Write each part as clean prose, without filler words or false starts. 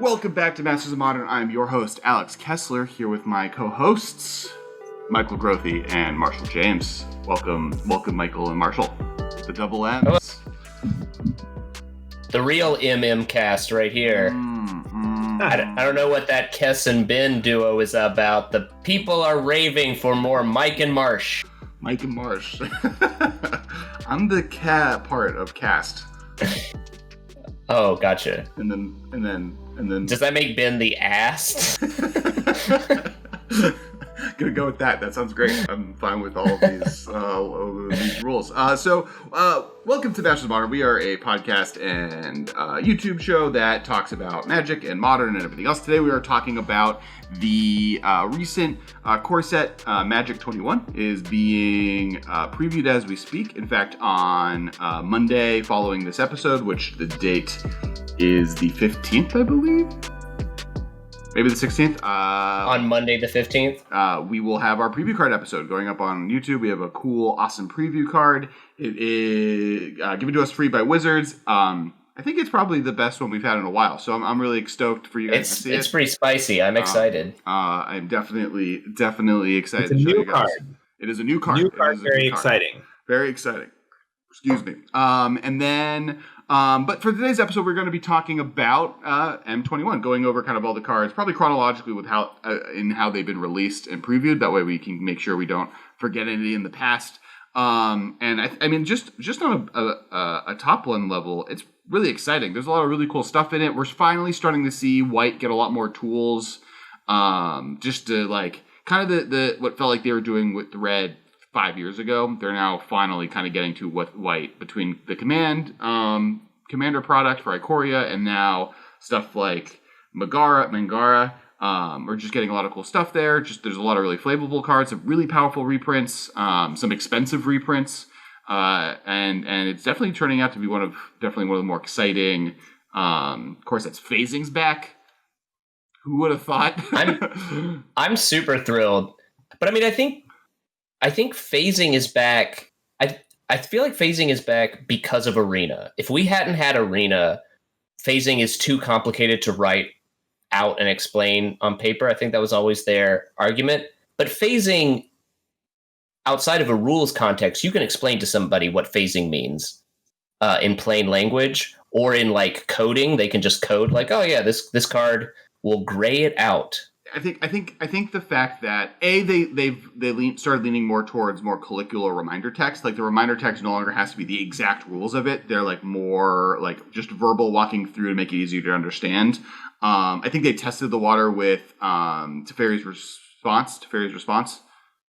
Welcome back to Masters of Modern. I'm your host, Alex Kessler, here with my co-hosts, Michael Grothy and Marshall James. Welcome, Michael and Marshall. The double M's. Hello. The real MMcast right here. I don't know what that Kess and Ben duo is about. The people are raving for more Mike and Marsh. Mike and Marsh. I'm the cat part of cast. Oh, gotcha. And then. Does that make Ben the ass? Gonna go with that. That sounds great. I'm fine with all of these rules. So, welcome to Masters of Modern. We are a podcast and YouTube show that talks about Magic and Modern and everything else. Today we are talking about the recent core set. Magic 21 is being previewed as we speak. In fact, on Monday following this episode, which the date is the 15th, I believe. Maybe the 16th. On Monday the 15th? We will have our preview card episode going up on YouTube. We have a cool, awesome preview card. It is given to us free by Wizards. I think it's probably the best one we've had in a while. So I'm really stoked for you guys to see it. It's pretty spicy. I'm excited. I'm definitely excited. It's a new card. It is a new card. New card, very exciting. Very exciting. Excuse me. And then... but for today's episode, we're going to be talking about M21, going over kind of all the cards, probably chronologically with how they've been released and previewed. That way, we can make sure we don't forget any in the past. And I mean, just on a top one level, it's really exciting. There's a lot of really cool stuff in it. We're finally starting to see White get a lot more tools, just to like kind of the what felt like they were doing with Red 5 years ago. They're now finally kind of getting to what White between the Commander product for Ikoria and now stuff like Mangara. We're just getting a lot of cool stuff there. Just there's a lot of really flavorful cards, some really powerful reprints, some expensive reprints, and it's definitely turning out to be one of the more exciting. Of course, that's phasing's back. Who would have thought? I'm super thrilled, but I mean, I think phasing is back. I feel like phasing is back because of Arena. If we hadn't had Arena, phasing is too complicated to write out and explain on paper. I think that was always their argument. But phasing, outside of a rules context, you can explain to somebody what phasing means in plain language, or in like coding. They can just code like, oh yeah, this card will gray it out. I think the fact that they started leaning more towards more colloquial reminder text. Like the reminder text no longer has to be the exact rules of it. They're like more like just verbal walking through to make it easier to understand. I think they tested the water with Teferi's response.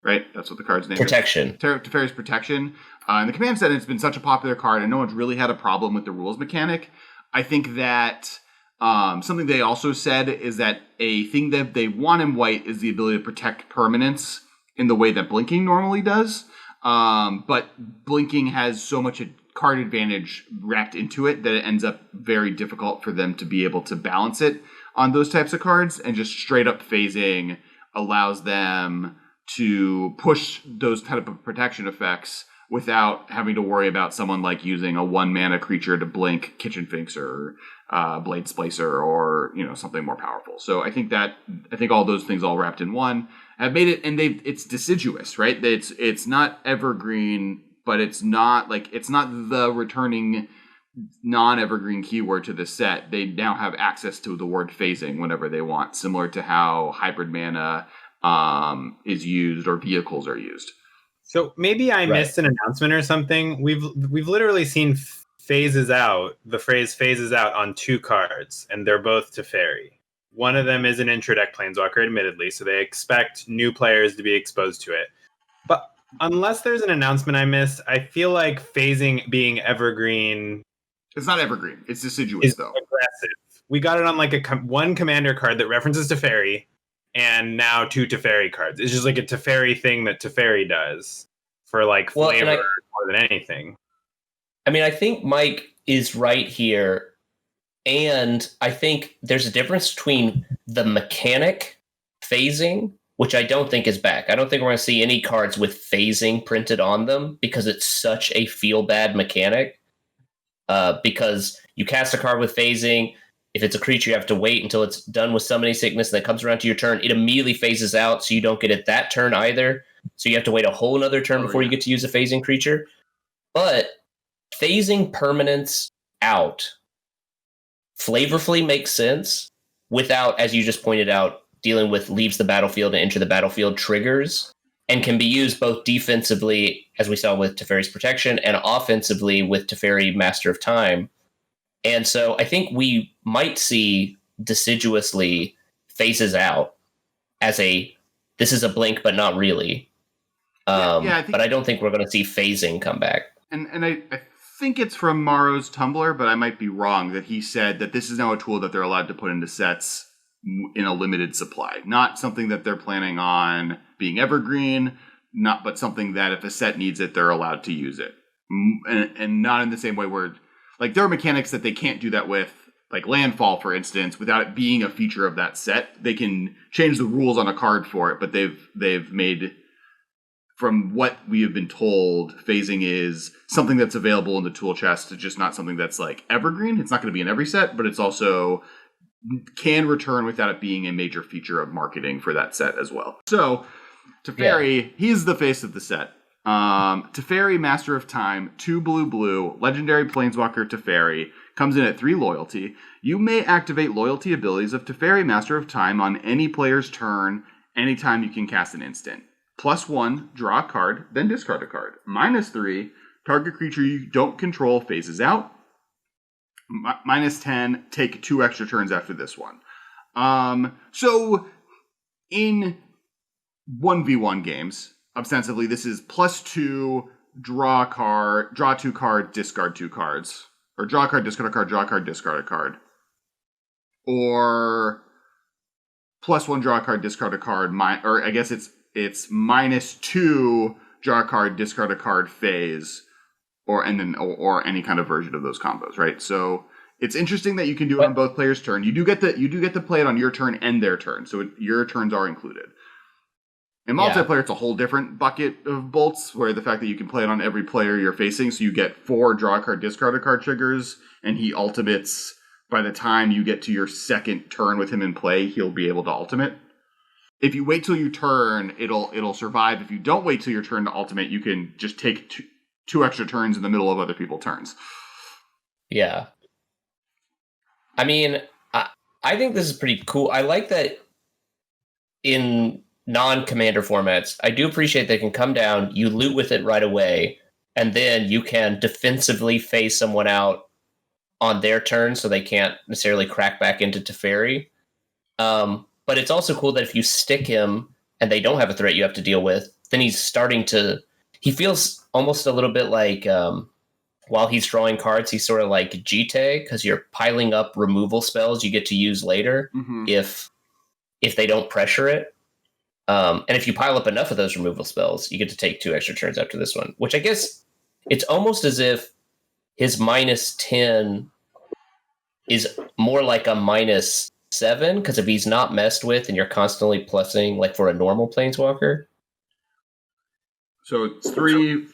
Right, that's what the card's name Protection. is. Teferi's Protection. And the command set, it's been such a popular card, and no one's really had a problem with the rules mechanic. I think that. Something they also said is that a thing that they want in White is the ability to protect permanence in the way that blinking normally does. But blinking has so much a card advantage wrapped into it that it ends up very difficult for them to be able to balance it on those types of cards. And just straight up phasing allows them to push those type of protection effects without having to worry about someone like using a 1-mana creature to blink Kitchen Finks or Blade Splicer or something more powerful. So I think all those things all wrapped in one have made it, and it's deciduous, right? It's not evergreen, but it's not the returning non-evergreen keyword to the set. They now have access to the word phasing whenever they want, similar to how hybrid mana is used or vehicles are used. So maybe I missed an announcement or something. We've literally seen phases out, the phrase phases out on 2 cards, and they're both Teferi. One of them is an intro deck planeswalker, admittedly, so they expect new players to be exposed to it. But unless there's an announcement I missed, I feel like phasing being evergreen... It's not evergreen. It's deciduous, though. Aggressive. We got it on like one commander card that references Teferi, and now 2 Teferi cards. It's just like a Teferi thing that Teferi does for like flavor more than anything. I mean, I think Mike is right here. And I think there's a difference between the mechanic phasing, which I don't think is back. I don't think we're going to see any cards with phasing printed on them because it's such a feel-bad mechanic. Because you cast a card with phasing, if it's a creature, you have to wait until it's done with summoning sickness, and then comes around to your turn. It immediately phases out, so you don't get it that turn either. So you have to wait a whole another turn before you get to use a phasing creature. But phasing permanence out flavorfully makes sense without, as you just pointed out, dealing with leaves the battlefield and enter the battlefield triggers, and can be used both defensively, as we saw with Teferi's Protection, and offensively with Teferi Master of Time. And so I think we might see deciduously phases out as this is a blink, but not really. But I don't think we're going to see phasing come back. And I think it's from Maro's Tumblr, but I might be wrong, that he said that this is now a tool that they're allowed to put into sets in a limited supply. Not something that they're planning on being evergreen, but something that if a set needs it, they're allowed to use it. And not in the same way where, like, there are mechanics that they can't do that with, like Landfall, for instance, without it being a feature of that set. They can change the rules on a card for it, but they've made, from what we have been told, phasing is something that's available in the tool chest. It's just not something that's like evergreen. It's not going to be in every set, but it's also can return without it being a major feature of marketing for that set as well. So Teferi, he's the face of the set. Teferi, Master of Time, 2 blue, legendary Planeswalker Teferi, comes in at 3 loyalty. You may activate loyalty abilities of Teferi, Master of Time on any player's turn anytime you can cast an instant. +1, draw a card, then discard a card. -3, target creature you don't control phases out. -10, take 2 extra turns after this one. So in 1v1 games, ostensibly this is +2, draw a card, draw 2 cards, discard 2 cards. Or draw a card, discard a card, draw a card, discard a card. Or +1, draw a card, discard a card, or I guess it's -2, draw a card, discard a card, phase, or any kind of version of those combos, right? So it's interesting that you can do it on both players' turn. You do get to play it on your turn and their turn, so your turns are included. In multiplayer, it's a whole different bucket of bolts, where the fact that you can play it on every player you're facing, so you get 4 draw a card, discard a card triggers, and he ultimates by the time you get to your second turn with him in play, he'll be able to ultimate. If you wait till your turn, it'll survive. If you don't wait till your turn to ultimate, you can just take 2 extra turns in the middle of other people's turns. Yeah. I mean, I think this is pretty cool. I like that in non-commander formats. I do appreciate they can come down, you loot with it right away, and then you can defensively phase someone out on their turn so they can't necessarily crack back into Teferi. But it's also cool that if you stick him and they don't have a threat you have to deal with, then he's starting to... He feels almost a little bit like, while he's drawing cards, he's sort of like Jite, because you're piling up removal spells you get to use later if they don't pressure it. And if you pile up enough of those removal spells, you get to take 2 extra turns after this one, which I guess it's almost as if his -10 is more like a -7, because if he's not messed with and you're constantly plussing like for a normal Planeswalker. So it's 3,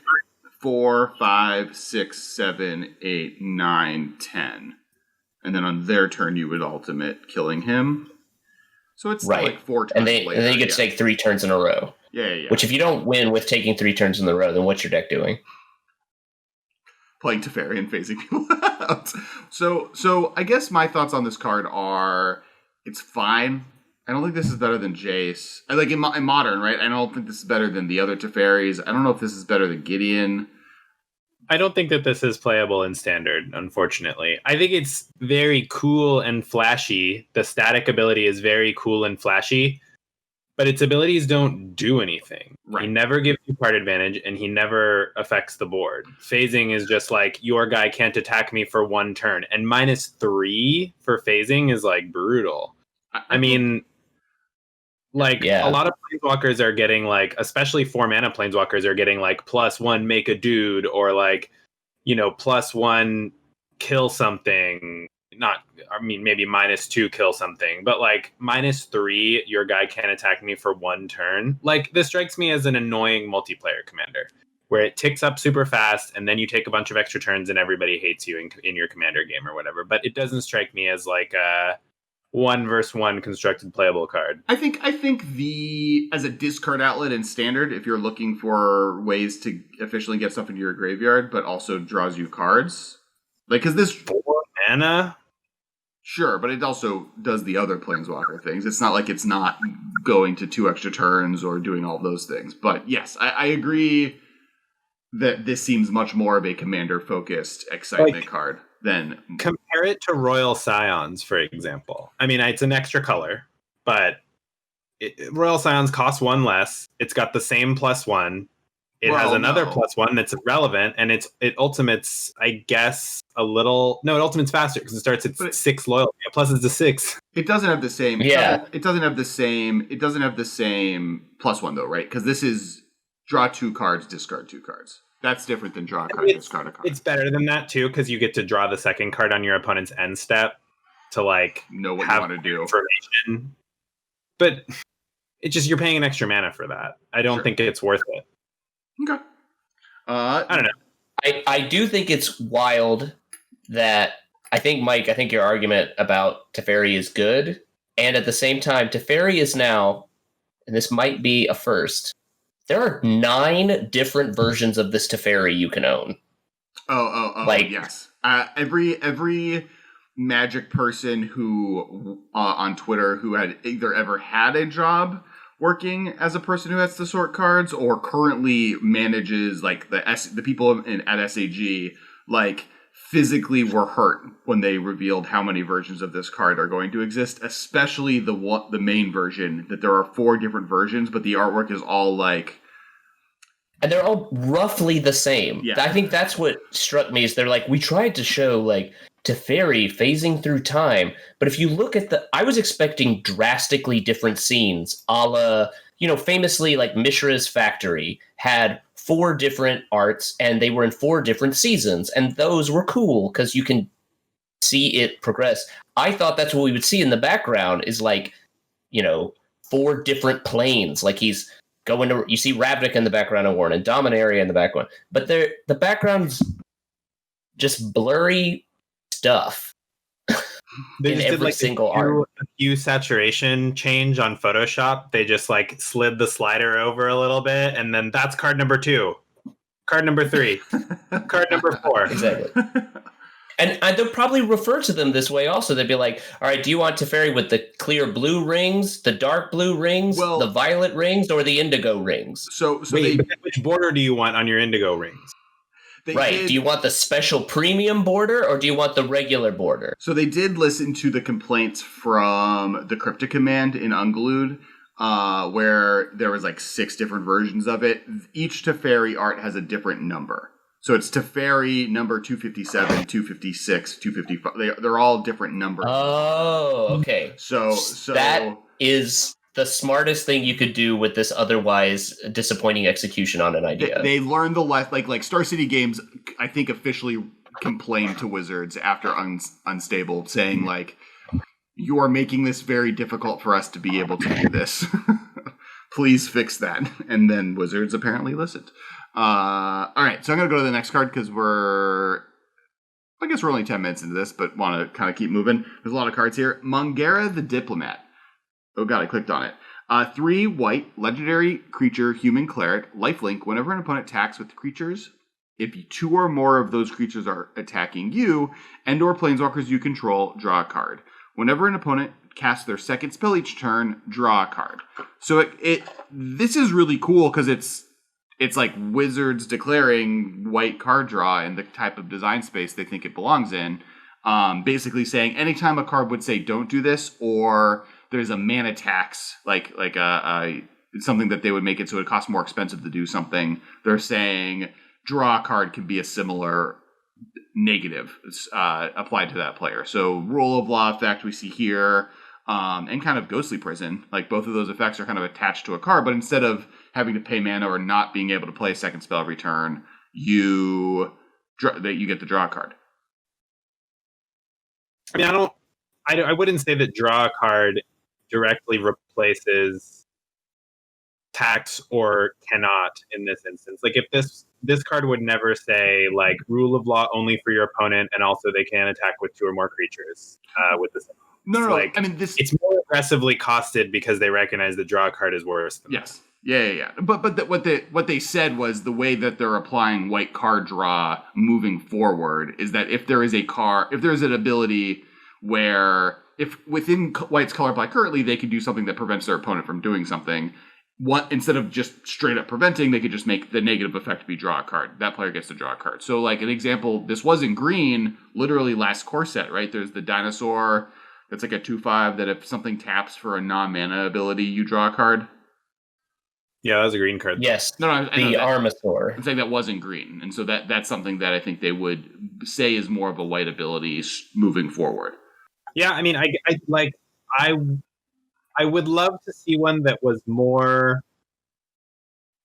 4, 5, 6, 7, 8, 9, 10. And then on their turn, you would ultimate killing him. So it's like 4 turns later. And then you get to take 3 turns in a row. Yeah. Which if you don't win with taking 3 turns in a row, then what's your deck doing? Playing Teferi and phasing people out. So I guess my thoughts on this card are, it's fine. I don't think this is better than Jace. I like in Modern, right? I don't think this is better than the other Teferis. I don't know if this is better than Gideon. I don't think that this is playable in Standard, unfortunately. I think it's very cool and flashy. The static ability is very cool and flashy, but its abilities don't do anything. Right. He never gives you card advantage, and he never affects the board. Phasing is just like, your guy can't attack me for 1 turn. And -3 for phasing is like brutal. I mean... a lot of Planeswalkers are getting like, especially 4-mana Planeswalkers are getting like +1 make a dude, or like, +1 kill something. Maybe -2 kill something, but like -3, your guy can't attack me for 1 turn. Like, this strikes me as an annoying multiplayer commander. where it ticks up super fast, and then you take a bunch of extra turns, and everybody hates you in your commander game or whatever. But it doesn't strike me as like a 1-versus-1 constructed playable card. I think as a discard outlet in standard, if you're looking for ways to efficiently get stuff into your graveyard, but also draws you cards, like because this 4 mana. Sure, but it also does the other Planeswalker things. It's not like it's not going to 2 extra turns or doing all those things. But yes, I agree that this seems much more of a commander-focused excitement card than... Compare it to Royal Scions, for example. I mean, it's an extra color, but Royal Scions costs 1 less. It's got the same +1. It has another +1 that's relevant, and it ultimates, I guess, a little... No, it ultimates faster because it starts at 6 loyalty. Plus it's the 6. It doesn't have the same... Yeah. It doesn't have the same +1, though, right? Because this is draw 2 cards, discard 2 cards. That's different than draw a card, discard a card. It's better than that, too, because you get to draw the second card on your opponent's end step to, like... know what have you want to do. Information. But it's just, you're paying an extra mana for that. I don't think it's worth it. Okay. I don't know. I do think it's wild that I think your argument about Teferi is good. And at the same time, Teferi is now, and this might be a first, there are 9 different versions of this Teferi you can own. Yes. Every Magic person who on Twitter who had either ever had a job working as a person who has to sort cards or currently manages like the people at SAG like physically were hurt when they revealed how many versions of this card are going to exist, especially the main version, that there are 4 different versions, but the artwork is all like... And they're all roughly the same. Yeah. I think that's what struck me is they're like, we tried to show like Teferi phasing through time, but if you look at I was expecting drastically different scenes, a la, famously like Mishra's Factory had 4 different arts and they were in 4 different seasons, and those were cool because you can see it progress. I thought that's what we would see in the background is like, 4 different planes, like he's going to, you see Ravnik in the background of Warren and Dominaria in the background, but the background's just blurry stuff. They just every did single art. A few saturation change on Photoshop. They just like slid the slider over a little bit, and then that's card number 2, card number 3, card number 4. Exactly. And they'll probably refer to them this way also. They'd be like, all right, do you want Teferi with the clear blue rings, the dark blue rings, the violet rings, or the indigo rings? So which border do you want on your indigo rings? Do you want the special premium border or do you want the regular border? So they did listen to the complaints from the Cryptic Command in Unglued, where there was like 6 different versions of it. Each Teferi art has a different number. So it's Teferi number 257, 256, 255. They're all different numbers. Oh, okay. So that is the smartest thing you could do with this otherwise disappointing execution on an idea. They learned the less like Star City Games, I think, officially complained to Wizards after Unstable, saying like, you are making this very difficult for us to be able to do this. Please fix that. And then Wizards apparently listened. All right, so I'm going to go to the next card because we're only 10 minutes into this, but want to kind of keep moving. There's a lot of cards here. Mangara the Diplomat. Oh god, I clicked on it. 3 white, legendary creature, human cleric, lifelink. Whenever an opponent attacks with the creatures, if 2 or more of those creatures are attacking you and or planeswalkers you control, draw a card. Whenever an opponent casts their second spell each turn, draw a card. So this is really cool because it's like Wizards declaring white card draw in the type of design space they think it belongs in. Basically saying anytime a card would say don't do this, or there's a mana tax, like something that they would make it so it costs more expensive to do something, they're saying draw a card can be a similar negative applied to that player. So rule of law effect we see here, and kind of Ghostly Prison, like both of those effects are kind of attached to a card, but instead of having to pay mana or not being able to play a second spell every turn, you get the draw card. I mean, I wouldn't say that draw a card directly replaces attacks or cannot in this instance. Like if this card would never say like rule of law only for your opponent, and also they can attack with 2 or more creatures with this. No. Like, I mean, it's more aggressively costed because they recognize the draw card is worse than yes. Yeah. But what they said was the way that they're applying white card draw moving forward is that if there is an ability where if within white's color block currently they could do something that prevents their opponent from doing something, instead of just straight up preventing, they could just make the negative effect be draw a card. That player gets to draw a card. So like an example, this was in green, literally last core set, right? There's the dinosaur that's like a 2/5 that if something taps for a non-mana ability, you draw a card. Yeah, that was a green card. Yes. No, I the Armasaur. I'm saying that wasn't green. And so that's something that I think they would say is more of a white ability moving forward. Yeah, I mean, I would love to see one that was more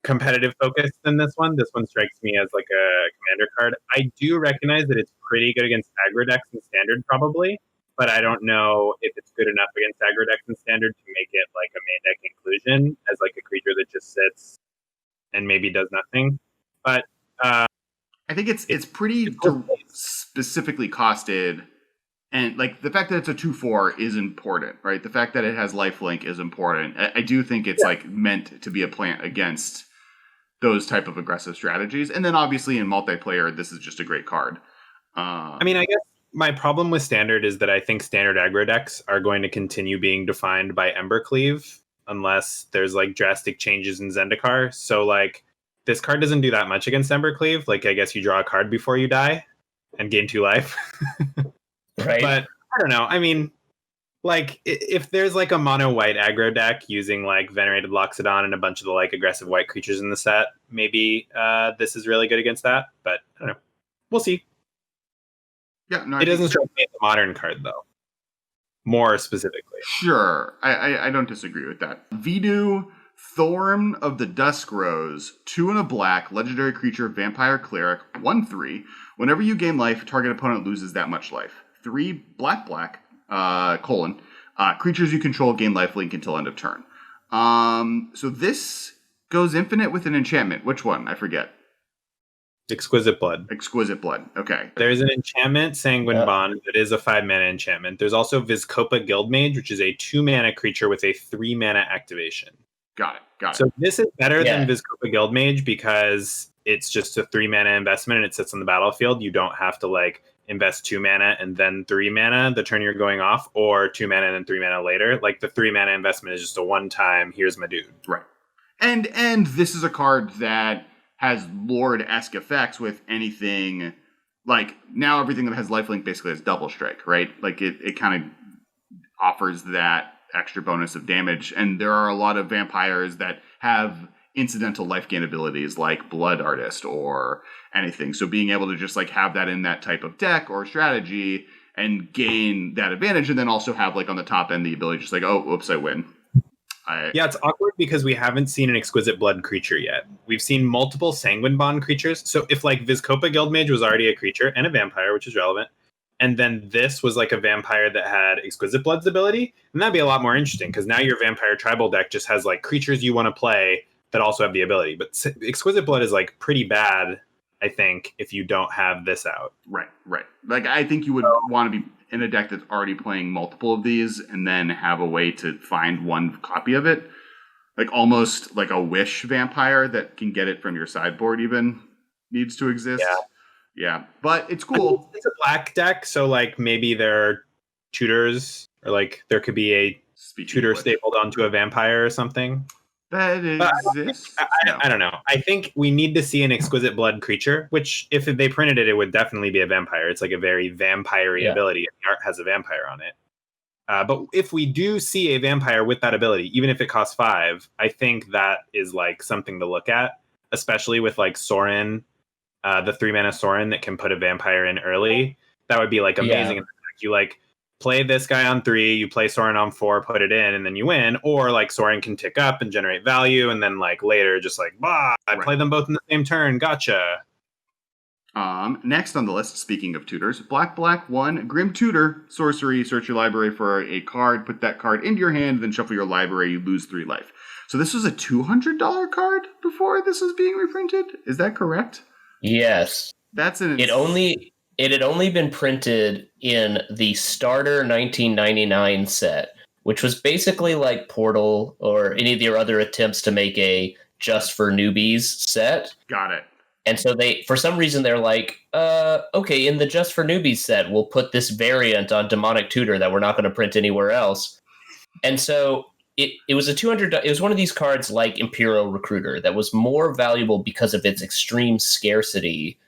competitive focused than this one. This one strikes me as like a commander card. I do recognize that it's pretty good against aggro decks in standard probably, but I don't know if it's good enough against aggro decks in standard to make it like a main deck inclusion as like a creature that just sits and maybe does nothing. But I think it's pretty specifically costed. And like the fact that it's a 2/4 is important, right? The fact that it has lifelink is important. I do think it's like meant to be a plant against those type of aggressive strategies. And then obviously in multiplayer, this is just a great card. I mean, I guess my problem with standard is that I think standard aggro decks are going to continue being defined by Embercleave unless there's like drastic changes in Zendikar. So like this card doesn't do that much against Embercleave. Like I guess you draw a card before you die and gain 2 life. Right. But I don't know. I mean, like if there's like a mono white aggro deck using like Venerated Loxodon and a bunch of the like aggressive white creatures in the set, maybe this is really good against that. But I don't know. We'll see. Yeah, no, it doesn't strike me as a modern card though. More specifically. Sure. I don't disagree with that. Vidu, Thorn of the Dusk Rose, 2 and a black, legendary creature, vampire cleric, 1/3. Whenever you gain life, target opponent loses that much life. 3 black, creatures you control gain lifelink until end of turn. So this goes infinite with an enchantment. Which one? I forget. Exquisite Blood. Exquisite Blood. Okay. There's an enchantment, Sanguine Bond, that is a 5-mana enchantment. There's also Vizkopa Guildmage, which is a 2-mana creature with a 3-mana activation. Got it. So this is better than Vizkopa Guildmage because it's just a 3-mana investment and it sits on the battlefield. You don't have to like invest 2 mana and then 3 mana the turn you're going off, or 2 mana and then 3 mana later. Like the 3 mana investment is just a one-time, here's my dude. Right. And this is a card that has Lord-esque effects with anything, like now everything that has lifelink basically has double strike, right? Like it kind of offers that extra bonus of damage. And there are a lot of vampires that have incidental life gain abilities like Blood Artist or anything. So being able to just like have that in that type of deck or strategy and gain that advantage, and then also have like on the top end the ability just like, oh, whoops, I win. Yeah, it's awkward because we haven't seen an Exquisite Blood creature yet. We've seen multiple Sanguine Bond creatures. So if like Vizkopa Guildmage was already a creature and a vampire, which is relevant, and then this was like a vampire that had Exquisite Blood's ability, then that'd be a lot more interesting because now your vampire tribal deck just has like creatures you want to play that also have the ability. But Exquisite Blood is like pretty bad, I think, if you don't have this out. Right. Like I think you would want to be in a deck that's already playing multiple of these and then have a way to find one copy of it. Like almost like a Wish vampire that can get it from your sideboard even needs to exist. Yeah. But it's cool. I mean, it's a black deck, so like maybe there are tutors, or like there could be a tutor stapled onto a vampire or something. That exists. I don't know. I think we need to see an Exquisite Blood creature, which if they printed it, it would definitely be a vampire. It's like a very vampire-y ability. The art has a vampire on it. But if we do see a vampire with that ability, even if it costs 5, I think that is like something to look at, especially with like Sorin, the 3-mana Sorin that can put a vampire in early. That would be like amazing. You like play this guy on 3, you play Sorin on 4, put it in, and then you win. Or like Sorin can tick up and generate value, and then like later just like, I play them both in the same turn. Gotcha. Next on the list, speaking of tutors, black 1, Grim Tutor, sorcery, search your library for a card, put that card into your hand, then shuffle your library, you lose 3 life. So this was a $200 card before this was being reprinted? Is that correct? Yes. That's an... It had only been printed in the starter 1999 set, which was basically like Portal or any of their other attempts to make a just for newbies set. Got it. And so for some reason, they're like, okay, in the just for newbies set, we'll put this variant on Demonic Tutor that we're not going to print anywhere else. And so it was a $200. It was one of these cards like Imperial Recruiter that was more valuable because of its extreme scarcity,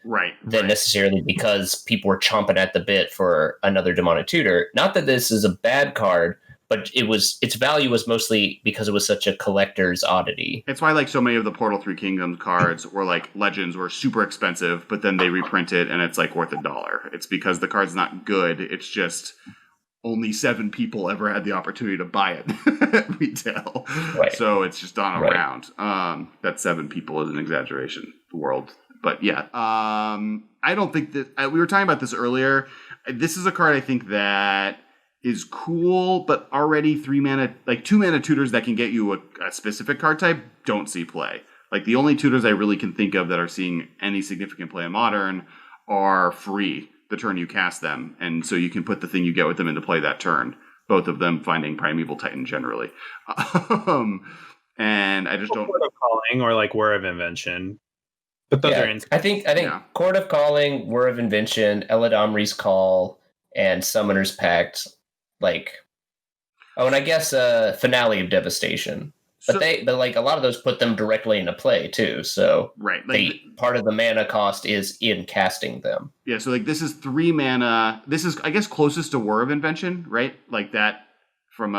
than necessarily because people were chomping at the bit for another Demonic Tutor. Not that this is a bad card, but its value was mostly because it was such a collector's oddity. It's why like so many of the Portal 3 Kingdoms cards or like Legends were super expensive, but then they reprint it and it's like worth $1. It's because the card's not good. It's just only 7 people ever had the opportunity to buy it at retail. Right. So it's just on around. That 7 people is an exaggeration, the world. But yeah, I don't think that... we were talking about this earlier. This is a card I think that is cool, but already 2 mana tutors that can get you a specific card type don't see play. Like the only tutors I really can think of that are seeing any significant play in Modern are free the turn you cast them, and so you can put the thing you get with them into play that turn. Both of them finding Primeval Titan generally. And I just don't... Court of Calling or like Whir of Invention. But those are... I think Court of Calling, Whir of Invention, Eladamri's Call, and Summoner's Pact, and I guess Finale of Devastation. But but a lot of those put them directly into play too. So part of the mana cost is in casting them. Yeah, so this is 3 mana. This is, I guess, closest to Whir of Invention, right? Like that from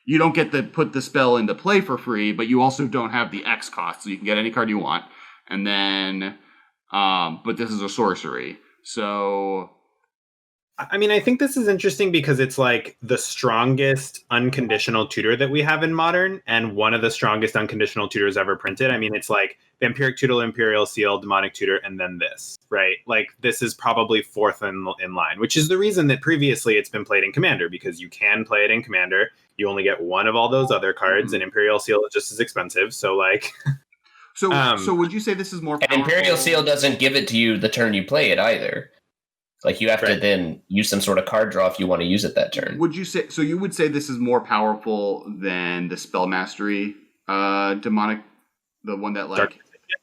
you don't get to put the spell into play for free, but you also don't have the X cost, so you can get any card you want. And then, but this is a sorcery, so. I mean, I think this is interesting because it's like the strongest unconditional tutor that we have in Modern, and one of the strongest unconditional tutors ever printed. I mean, it's like Vampiric Tutor, Imperial Seal, Demonic Tutor, and then this, right? Like, this is probably 4th in line, which is the reason that previously it's been played in Commander, because you can play it in Commander. You only get one of all those other cards, and Imperial Seal is just as expensive, so like... So would you say this is more powerful? And Imperial Seal doesn't give it to you the turn you play it either. Like, you have to then use some sort of card draw if you want to use it that turn. Would you say... So you would say this is more powerful than the Spell Mastery Demonic... The one that,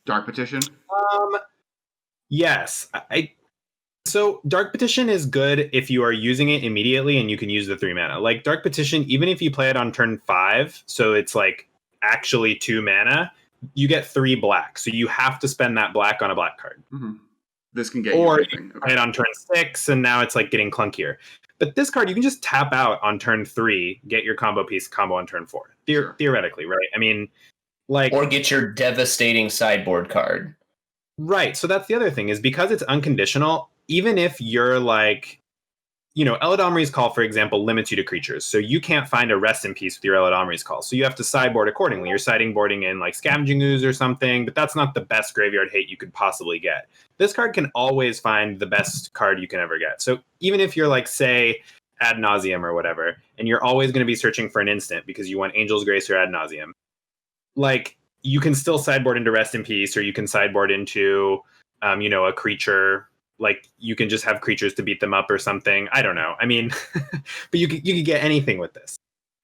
Dark Petition? Yes. So Dark Petition is good if you are using it immediately and you can use the 3 mana. Like, Dark Petition, even if you play it on turn 5, so it's, actually 2 mana, you get 3 black. So you have to spend that black on a black card. Mm-hmm. This can get or you you play it on turn 6, and now it's getting clunkier. But this card, you can just tap out on turn 3, get your combo piece combo on turn 4. Theoretically, right? I mean, or get your devastating sideboard card. Right. So that's the other thing, is because it's unconditional, even if you're Eladamri's Call, for example, limits you to creatures. So you can't find a Rest in Peace with your Eladamri's Call. So you have to sideboard accordingly. You're boarding in Scavenging Ooze or something, but that's not the best graveyard hate you could possibly get. This card can always find the best card you can ever get. So even if you're say Ad Nauseam or whatever, and you're always going to be searching for an instant because you want Angel's Grace or Ad Nauseam, you can still sideboard into Rest in Peace, or you can sideboard into, a creature. You can just have creatures to beat them up or something. I don't know. I mean, but you could get anything with this.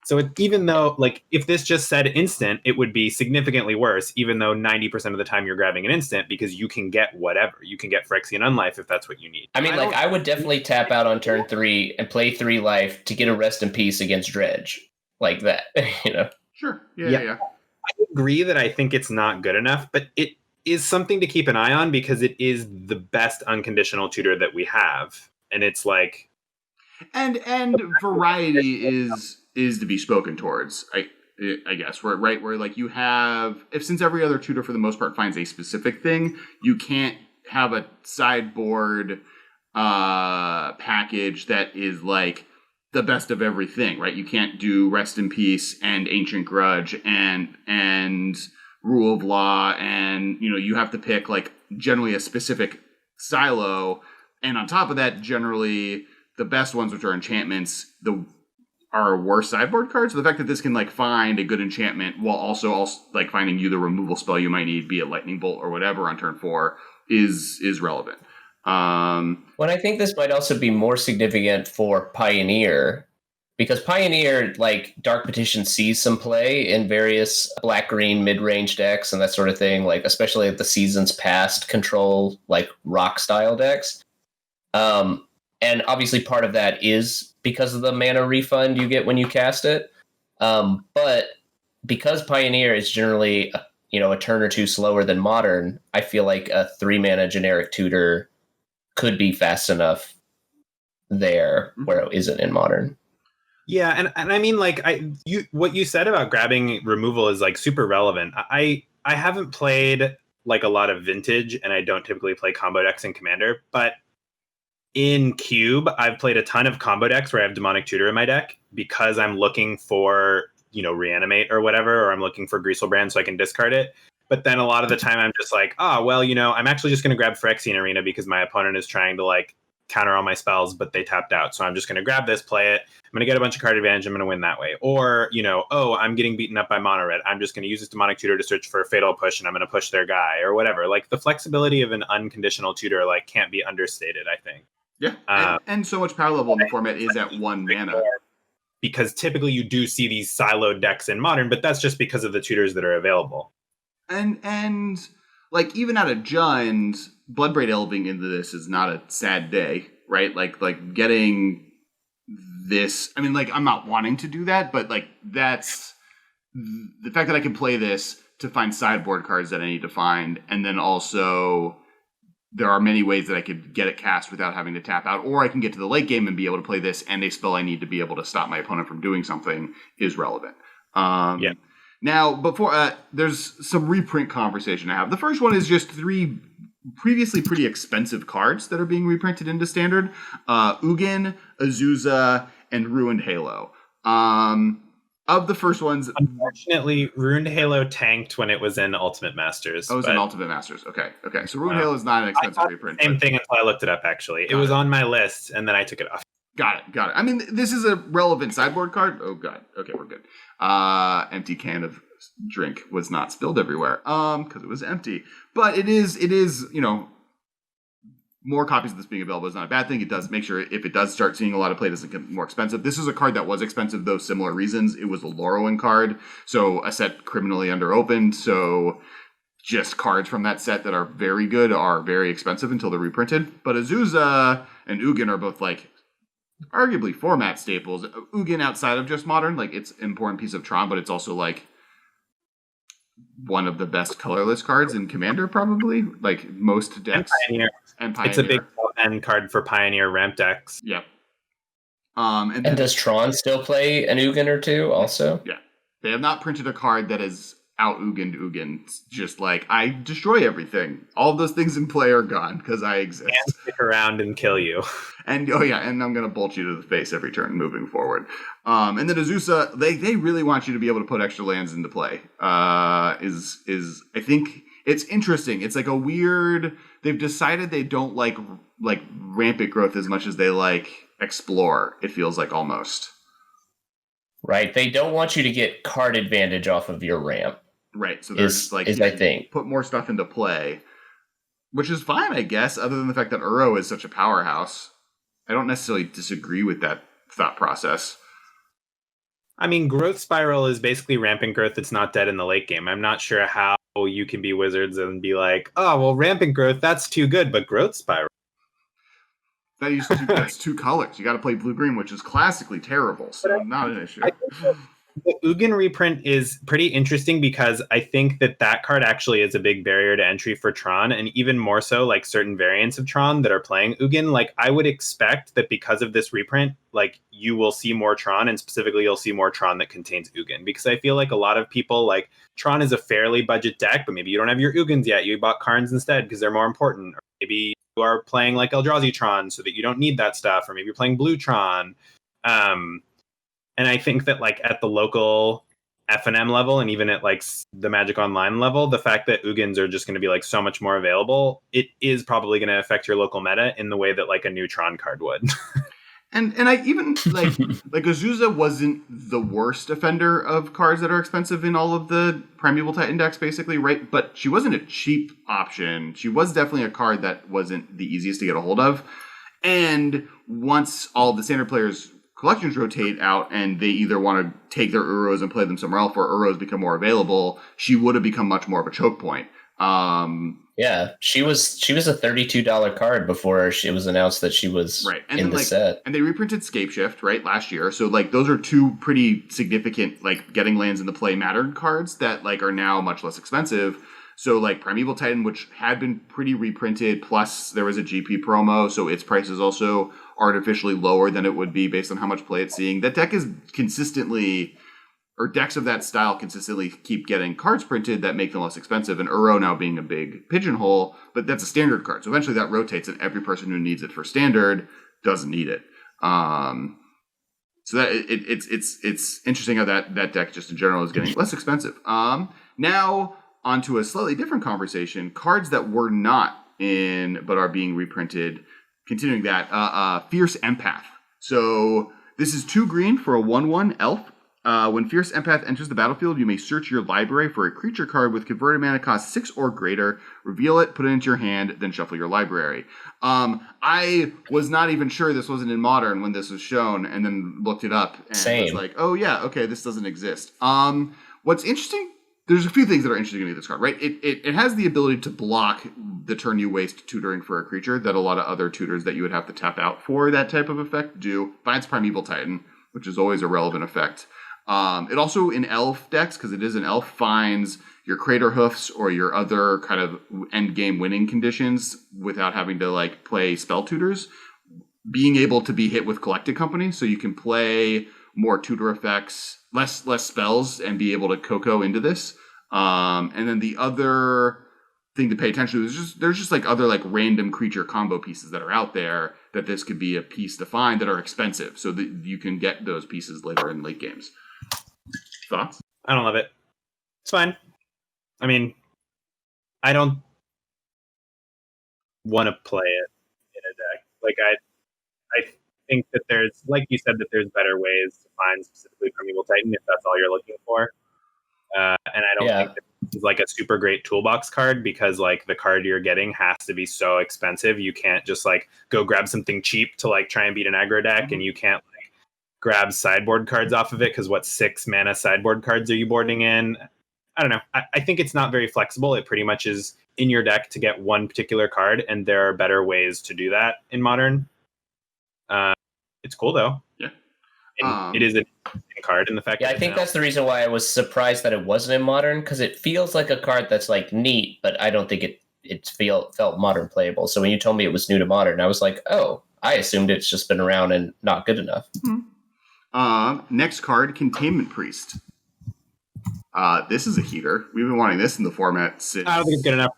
So even though, if this just said instant, it would be significantly worse, even though 90% of the time you're grabbing an instant, because you can get whatever. You can get Phyrexian Unlife if that's what you need. I mean, I would definitely tap out on turn 3 and play 3 life to get a Rest in Peace against Dredge. Like that, Sure. Yeah. I agree that I think it's not good enough, but it is something to keep an eye on because it is the best unconditional tutor that we have. And it's and variety is to be spoken towards, I guess, where you have, since every other tutor for the most part finds a specific thing, you can't have a sideboard package that is the best of everything, right? You can't do Rest in Peace and Ancient Grudge and Rule of Law, and you have to pick generally a specific silo, and on top of that, generally the best ones, which are enchantments, are a worse sideboard card. So the fact that this can like find a good enchantment while also like finding you the removal spell you might need, be it Lightning Bolt or whatever on turn 4, is relevant. Well, I think this might also be more significant for Pioneer, because Pioneer, like Dark Petition, sees some play in various black-green mid-range decks and that sort of thing, like especially at the seasons past control, like rock-style decks. And obviously part of that is because of the mana refund you get when you cast it. But because Pioneer is generally, a turn or two slower than Modern, I feel like a 3-mana generic tutor could be fast enough there where it isn't in Modern. Yeah, and I mean, like, what you said about grabbing removal is like super relevant. I haven't played like a lot of Vintage, and I don't typically play combo decks in Commander, but in Cube, I've played a ton of combo decks where I have Demonic Tutor in my deck because I'm looking for, Reanimate or whatever, or I'm looking for Greaselbrand so I can discard it. But then a lot of the time I'm just like, I'm actually just going to grab Phyrexian Arena because my opponent is trying to like counter all my spells, but they tapped out. So I'm just going to grab this, play it. I'm going to get a bunch of card advantage. I'm going to win that way. Or, I'm getting beaten up by Mono Red. I'm just going to use this Demonic Tutor to search for a Fatal Push and I'm going to push their guy or whatever. Like the flexibility of an unconditional tutor like can't be understated, I think. Yeah. And so much power level in the format is at 1 mana. Because typically you do see these siloed decks in Modern, but that's just because of the tutors that are available. And like even out of Jund, Bloodbraid Elving into this is not a sad day, right? Like getting this. I mean, like I'm not wanting to do that, but like that's the fact that I can play this to find sideboard cards that I need to find, and then also there are many ways that I could get it cast without having to tap out, or I can get to the late game and be able to play this and a spell I need to be able to stop my opponent from doing something is relevant. Yeah. Now, before there's some reprint conversation I have. The first one is just 3 previously pretty expensive cards that are being reprinted into Standard. Ugin, Azusa, and Ruined Halo. Of the first ones... Unfortunately, Ruined Halo tanked when it was in Ultimate Masters. Oh, it was in Ultimate Masters. Okay. So Ruined Halo is not an expensive reprint. Same thing until I looked it up, actually. It was on my list, and then I took it off. Got it. I mean, this is a relevant sideboard card. Oh, God. Okay, we're good. Empty can of drink was not spilled everywhere because it was empty. But it is, more copies of this being available is not a bad thing. It does make sure if it does start seeing a lot of play, it doesn't get more expensive. This is a card that was expensive, though similar reasons. It was a Lorwyn card, so a set criminally underopened. So just cards from that set that are very good are very expensive until they're reprinted. But Azusa and Ugin are both like arguably format staples. Ugin outside of just Modern, like it's an important piece of Tron, but it's also like one of the best colorless cards in Commander, probably. Like most decks. And Pioneer. It's a big end card for Pioneer ramp decks. Yep. And does Tron still play an Ugin or two also? Yeah. They have not printed a card that is out Ugin. It's just like, I destroy everything. All of those things in play are gone because I exist. And stick around and kill you. And and I'm going to bolt you to the face every turn moving forward. And then Azusa, they really want you to be able to put extra lands into play. I think it's interesting. It's like a weird, they've decided they don't like rampant growth as much as they like explore, it feels like almost. Right. They don't want you to get card advantage off of your ramp. Right. So there's I think put more stuff into play, which is fine, I guess, other than the fact that Uro is such a powerhouse. I don't necessarily disagree with that thought process. I mean, Growth Spiral is basically rampant growth that's not dead in the late game. I'm not sure how you can be Wizards and be like, oh, well, rampant growth, that's too good, but Growth Spiral. That's 2 colors. You got to play blue-green, which is classically terrible, so not an issue. The Ugin reprint is pretty interesting because I think that card actually is a big barrier to entry for Tron, and even more so like certain variants of Tron that are playing Ugin. Like I would expect that because of this reprint, like you will see more Tron, and specifically you'll see more Tron that contains Ugin, because I feel like a lot of people like Tron is a fairly budget deck, but maybe you don't have your Ugins yet. You bought Karns instead because they're more important, or maybe you are playing like Eldrazi Tron so that you don't need that stuff, or maybe you're playing Blue Tron. And I think that like at the local F&M level and even at like the Magic Online level, the fact that Ugins are just going to be like so much more available, it is probably going to affect your local meta in the way that like a Neutron card would. And I even like Azusa wasn't the worst offender of cards that are expensive in all of the Primeval Titan decks, basically, right? But she wasn't a cheap option. She was definitely a card that wasn't the easiest to get a hold of. And once all the standard players' collections rotate out and they either want to take their Uros and play them somewhere else, or Uros become more available, she would have become much more of a choke point. Yeah, she was a $32 card before it was announced that she was right. And in then, the set. And they reprinted Scapeshift, right, last year. So like those are two pretty significant like getting lands into play mattered cards that like are now much less expensive. So like Primeval Titan, which had been pretty reprinted, plus there was a GP promo, so its price is also artificially lower than it would be based on how much play it's seeing. That deck is consistently, or decks of that style consistently keep getting cards printed that make them less expensive, and Uro now being a big pigeonhole, but that's a standard card. So eventually that rotates, and every person who needs it for standard doesn't need it. So that it's interesting how that deck just in general is getting less expensive. Now onto a slightly different conversation, cards that were not in but are being reprinted. Continuing that, Fierce Empath. So this is 2 green for a 1/1 elf. When Fierce Empath enters the battlefield, you may search your library for a creature card with converted mana cost 6 or greater, reveal it, put it into your hand, then shuffle your library. I was not even sure this wasn't in Modern when this was shown, and then looked it up and was like, oh yeah, okay, this doesn't exist. What's interesting, there's a few things that are interesting to me this card, right? It has the ability to block the turn you waste tutoring for a creature that a lot of other tutors that you would have to tap out for that type of effect do. Finds Primeval Titan, which is always a relevant effect. It also, in elf decks, because it is an elf, finds your Crater Hoofs or your other kind of end game winning conditions without having to like play spell tutors. Being able to be hit with Collected Company, so you can play more tutor effects, less spells, and be able to Coco into this. And then the other thing to pay attention to is there's just like other like random creature combo pieces that are out there that this could be a piece to find that are expensive, so that you can get those pieces later in late games. Thoughts? I don't love it. It's fine. I mean, I don't want to play it in a deck. Like I think that there's, like you said, that there's better ways to find specifically Primeval Titan if that's all you're looking for. And I don't think that this is like a super great toolbox card, because like the card you're getting has to be so expensive. You can't just like go grab something cheap to like try and beat an aggro deck, and you can't like grab sideboard cards off of it, because what 6 mana sideboard cards are you boarding in? I don't know. I think it's not very flexible. It pretty much is in your deck to get one particular card, and there are better ways to do that in Modern. It's cool though. Yeah. It is a card, and the fact I think that's the reason why I was surprised that it wasn't in Modern, because it feels like a card that's like neat, but I don't think it felt Modern playable. So when you told me it was new to Modern, I was like, oh, I assumed it's just been around and not good enough. Mm-hmm. Next card, Containment Priest. This is a heater. We've been wanting this in the format since... I don't think it's good enough.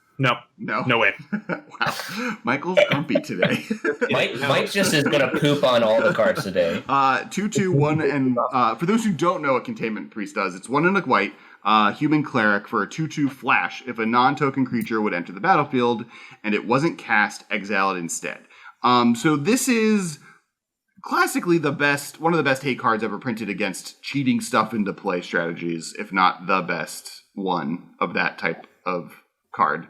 No way. Wow. Michael's grumpy today. Mike just is going to poop on all the cards today. 2/2, 1, and for those who don't know what Containment Priest does, it's 1 and a white, human cleric for a 2/2 flash. If a non-token creature would enter the battlefield and it wasn't cast, exile it instead. So this is classically one of the best hate cards ever printed against cheating stuff into play strategies, if not the best one of that type of card.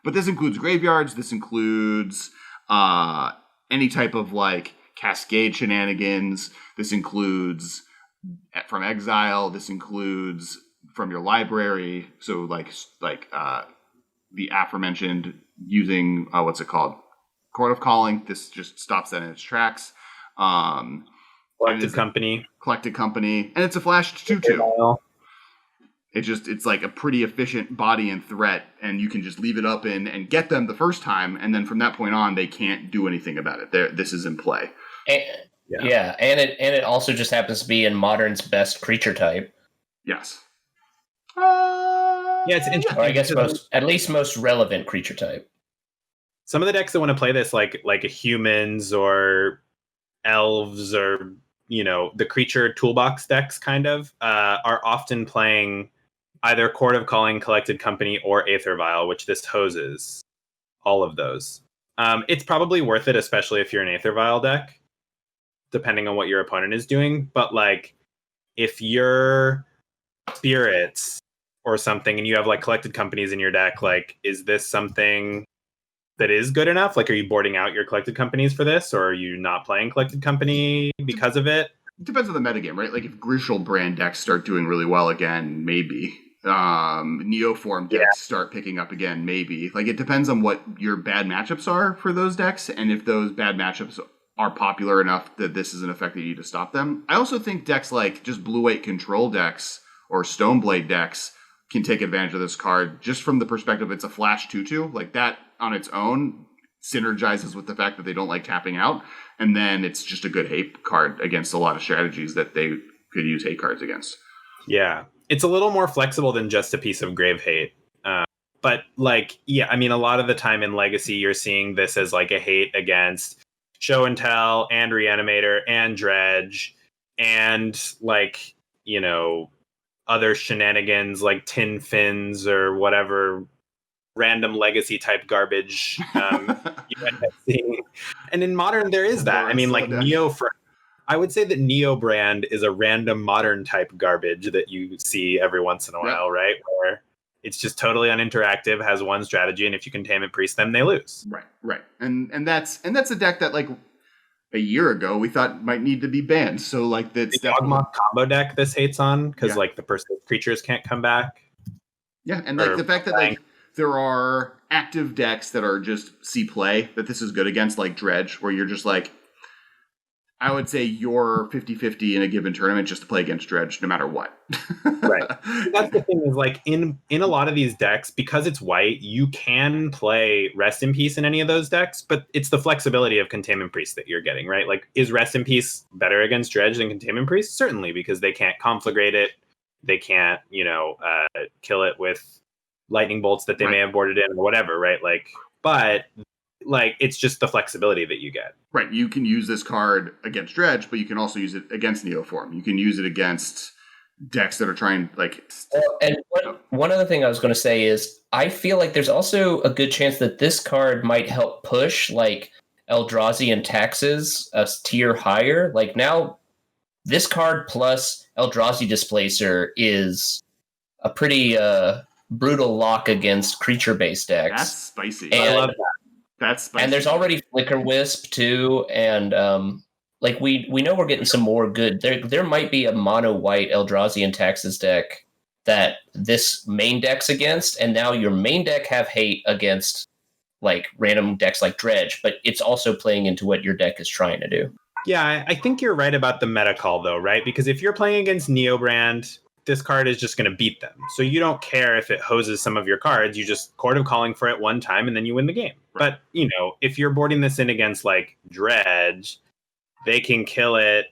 But this includes graveyards. This includes any type of like cascade shenanigans. This includes from exile. This includes from your library. So like the aforementioned using what's it called? Court of Calling. This just stops that in its tracks. Collected Company, and it's a flash 2/2. It's like a pretty efficient body and threat, and you can just leave it up and get them the first time, and then from that point on, they can't do anything about it. This is in play. And it also just happens to be in Modern's best creature type. Yes. It's interesting. Or I guess most relevant creature type. Some of the decks that want to play this, like humans or elves or the creature toolbox decks, kind of are often playing either Court of Calling, Collected Company, or Aether Vial, which this hoses all of those. It's probably worth it, especially if you're an Aether Vial deck. depending on what your opponent is doing. But like, if you're spirits or something and you have like collected companies in your deck, like, is this something that is good enough? Like, are you boarding out your collected companies for this, or are you not playing collected company because of it? It depends on the metagame, right? Like if Grishal brand decks start doing really well again, maybe. Neoform decks start picking up again, maybe. Like it depends on what your bad matchups are for those decks, and if those bad matchups are popular enough that this is an effect that you need to stop them. I also think decks like just blue-white control decks or Stoneblade decks can take advantage of this card just from the perspective it's a flash 2/2. Like that on its own synergizes with the fact that they don't like tapping out, and then it's just a good hate card against a lot of strategies that they could use hate cards against. Yeah, it's a little more flexible than just a piece of grave hate. But like, yeah, I mean, a lot of the time in Legacy, you're seeing this as like a hate against Show and Tell and Reanimator and Dredge and like, you know, other shenanigans like Tin Fins or whatever random Legacy type garbage you end up seeing. And in Modern, there is that. I mean, like I would say that Neo brand is a random Modern type garbage that you see every once in a while, right? Where it's just totally uninteractive, has one strategy, and if you Containment Priest them, they lose. Right. And that's a deck that like a year ago we thought might need to be banned. So like that's the Dogmoth combo deck this hates on because like the person's creatures can't come back. Yeah, and like the fact that like there are active decks that are just see play that this is good against, like Dredge, where you're just like, I would say you're 50-50 in a given tournament just to play against Dredge no matter what. Right. That's the thing is like in a lot of these decks, because it's white, you can play Rest in Peace in any of those decks, but it's the flexibility of Containment Priest that you're getting, right? Like, is Rest in Peace better against Dredge than Containment Priest? Certainly, because they can't conflagrate it. They can't, kill it with lightning bolts that they may have boarded in or whatever, right? Like, but like it's just the flexibility that you get. Right. You can use this card against Dredge, but you can also use it against Neoform. You can use it against decks that are trying and one other thing I was going to say is I feel like there's also a good chance that this card might help push like Eldrazi and Taxes a tier higher. Like now this card plus Eldrazi Displacer is a pretty brutal lock against creature-based decks. That's spicy. And, I love that. That's spicy. And there's already Flicker Wisp too, and like we know we're getting some more good. There might be a mono white Eldrazi and Taxes deck that this main deck's against, and now your main deck have hate against like random decks like Dredge, but it's also playing into what your deck is trying to do. Yeah, I think you're right about the meta call though, right? Because if you're playing against Neobrand, this card is just going to beat them. So you don't care if it hoses some of your cards. You just Court of Calling for it one time and then you win the game. Right. But, if you're boarding this in against like Dredge, they can kill it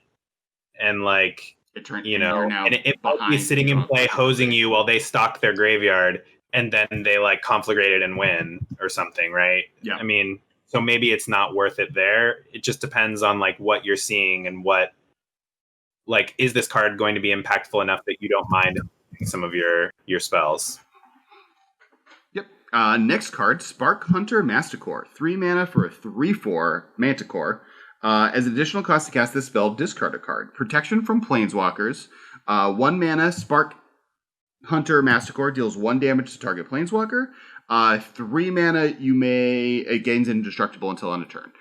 and like, and it might be sitting in play hosing you while they stock their graveyard and then they like conflagrate it and win or something, right? Yeah. I mean, so maybe it's not worth it there. It just depends on like what you're seeing and what, like, is this card going to be impactful enough that you don't mind some of your spells? Yep. Next card, Spark Hunter Masticore. 3 mana for a 3/4 Manticore. As additional cost to cast this spell, discard a card. Protection from Planeswalkers. 1 mana, Spark Hunter Masticore deals 1 damage to target Planeswalker. 3 mana, it gains indestructible until end of turn.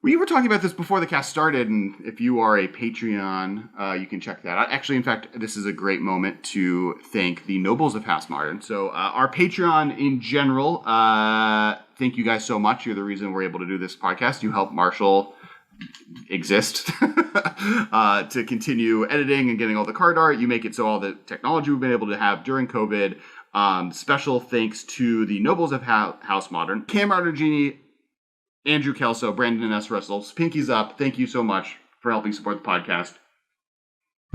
We were talking about this before the cast started, and if you are a Patreon, you can check that out. Actually, in fact, this is a great moment to thank the Nobles of House Modern. So our Patreon in general, thank you guys so much. You're the reason we're able to do this podcast. You help Marshall exist to continue editing and getting all the card art. You make it so all the technology we've been able to have during COVID. Special thanks to the Nobles of House Modern. Cam Ardergini, Andrew Kelso, Brandon S. Russell, pinkies up. Thank you so much for helping support the podcast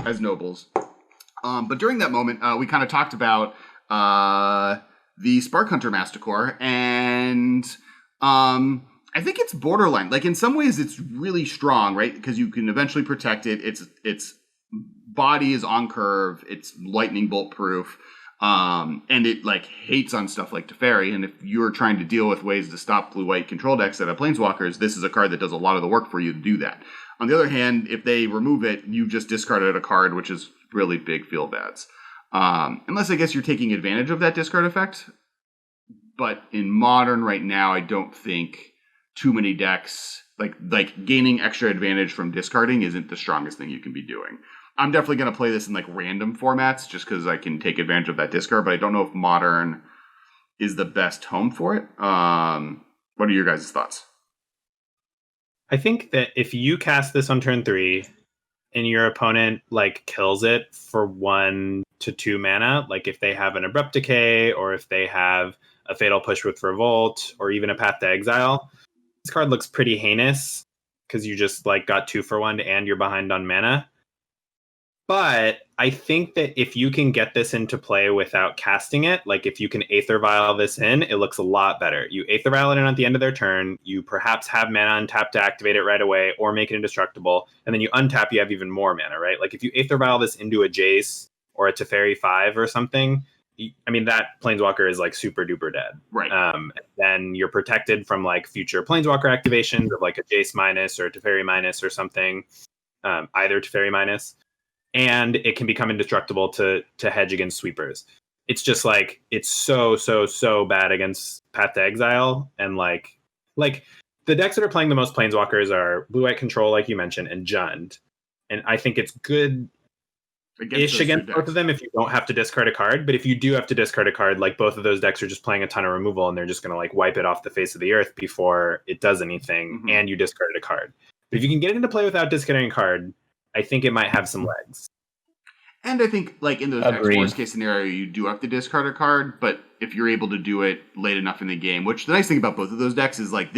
as Nobles. But during that moment, we kind of talked about the Spark Hunter Masticore, and I think it's borderline. Like in some ways, it's really strong, right? Because you can eventually protect it. Its body is on curve. It's lightning bolt proof. And it like hates on stuff like Teferi. And if you're trying to deal with ways to stop blue-white control decks that have planeswalkers, this is a card that does a lot of the work for you to do that. On the other hand, if they remove it, you just discarded a card, which is really big feel bads. Unless I guess you're taking advantage of that discard effect. But in Modern right now, I don't think too many decks, like gaining extra advantage from discarding isn't the strongest thing you can be doing. I'm definitely going to play this in like random formats just because I can take advantage of that discard, but I don't know if Modern is the best home for it. What are your guys' thoughts? I think that if you cast this on turn 3 and your opponent like kills it for 1 to 2 mana, like if they have an Abrupt Decay or if they have a Fatal Push with Revolt or even a Path to Exile, this card looks pretty heinous because you just like got 2 for 1 and you're behind on mana. But I think that if you can get this into play without casting it, like if you can Aether Vial this in, it looks a lot better. You Aether Vial it in at the end of their turn, you perhaps have mana untap to activate it right away or make it indestructible, and then you untap, you have even more mana, right? Like if you Aether Vial this into a Jace or a Teferi 5 or something, I mean, that Planeswalker is like super duper dead. Right. Then you're protected from like future Planeswalker activations of like a Jace minus or a Teferi minus or something, either Teferi minus. And it can become indestructible to hedge against sweepers. It's just like, it's so bad against Path to Exile. And like the decks that are playing the most Planeswalkers are Blue-White Control, like you mentioned, and Jund. And I think it's good-ish against both of them if you don't have to discard a card. But if you do have to discard a card, like both of those decks are just playing a ton of removal and they're just going to like wipe it off the face of the earth before it does anything and you discarded a card. But if you can get it into play without discarding a card, I think it might have some legs. And I think, like, in those worst case scenario, you do have to discard a card, but if you're able to do it late enough in the game, which the nice thing about both of those decks is, like,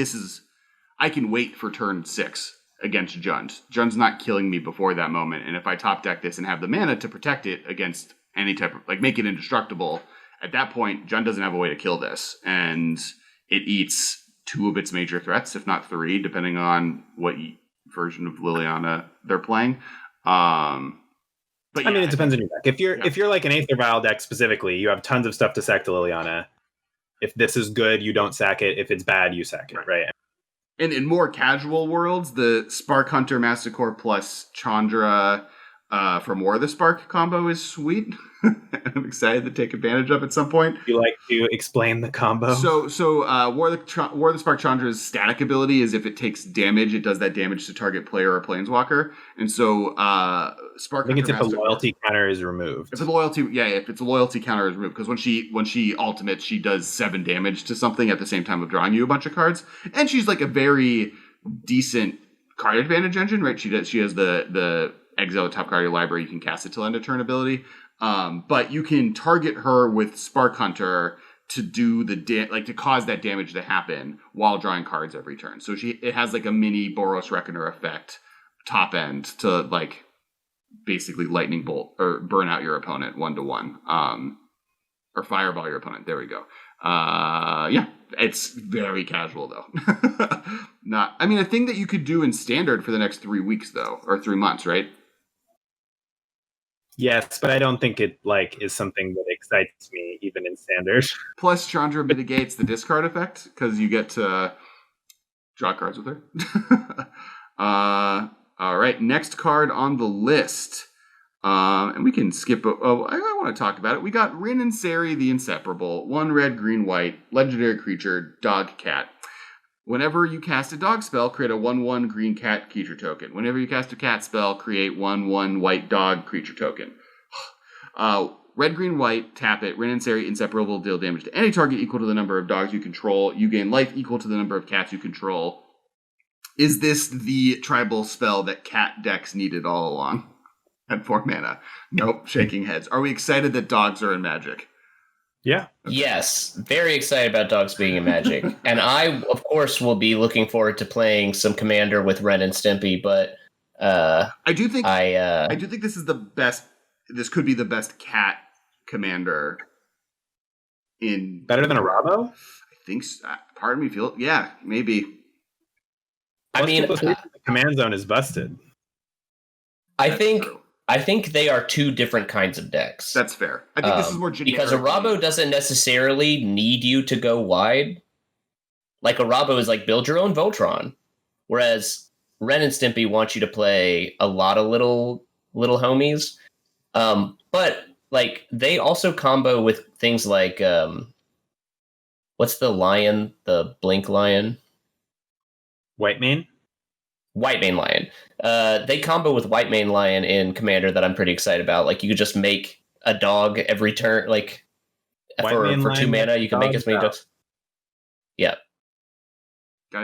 I can wait for turn 6 against Jund. Jund's not killing me before that moment, and if I top deck this and have the mana to protect it against any type of, like, make it indestructible, at that point, Jund doesn't have a way to kill this, and it eats 2 of its major threats, if not 3, depending on what version of Liliana they're playing. But yeah, I mean, it depends on your deck. If you're like an Aether Vial deck specifically, you have tons of stuff to sack to Liliana. If this is good, you don't sack it. If it's bad, you sack it, right? And in more casual worlds, the Spark Hunter Masticore plus Chandra from War of the Spark combo is sweet. I'm excited to take advantage of it at some point. You like to explain the combo? So War of the Spark Chandra's static ability is if it takes damage, it does that damage to target player or planeswalker. And so Spark I think it's if a loyalty counter is removed. If it's a loyalty counter is removed, because when she ultimates, she does 7 damage to something at the same time of drawing you a bunch of cards, and she's like a very decent card advantage engine, right? She has the exile the top card of your library. You can cast it till end of turn ability, but you can target her with Spark Hunter to do to cause that damage to happen while drawing cards every turn. So it has like a mini Boros Reckoner effect top end to like basically lightning bolt or burn out your opponent 1-1, or fireball your opponent. There we go. It's very casual though. A thing that you could do in standard for the next 3 weeks though, or 3 months, right? Yes, but I don't think it like is something that excites me even in standard. Plus, Chandra mitigates the discard effect because you get to draw cards with her. All right, next card on the list, and we can skip. I want to talk about it. We got Rin Sari the Inseparable, 1 red, green, white, legendary creature, dog, cat. Whenever you cast a dog spell, create a 1/1 green cat creature token. Whenever you cast a cat spell, create 1/1 white dog creature token. Red, green, white, tap it. Rin Sari Inseparable, deal damage to any target equal to the number of dogs you control. You gain life equal to the number of cats you control. Is this the tribal spell that cat decks needed all along? At 4 mana. Nope, shaking heads. Are we excited that dogs are in Magic? Yeah. Okay. Yes, very excited about dogs being in Magic. And I, of course, will be looking forward to playing some Commander with Ren and Stimpy, but I do think this is the best. This could be the best cat Commander in... Better than a Rabo? I think so. Part of me feels... Yeah, maybe. The command zone is busted. I think I think they are two different kinds of decks. That's fair. I think this is more generic. Because a Rabo doesn't necessarily need you to go wide. Like a Rabo is like build your own Voltron, whereas Ren and Stimpy want you to play a lot of little homies. But like they also combo with things like what's the lion? The Blink Lion? Whitemane Lion. They combo with Whitemane Lion in Commander that I'm pretty excited about. Like you could just make a dog every turn, like for 2 mana, you can make as many dogs. Yeah.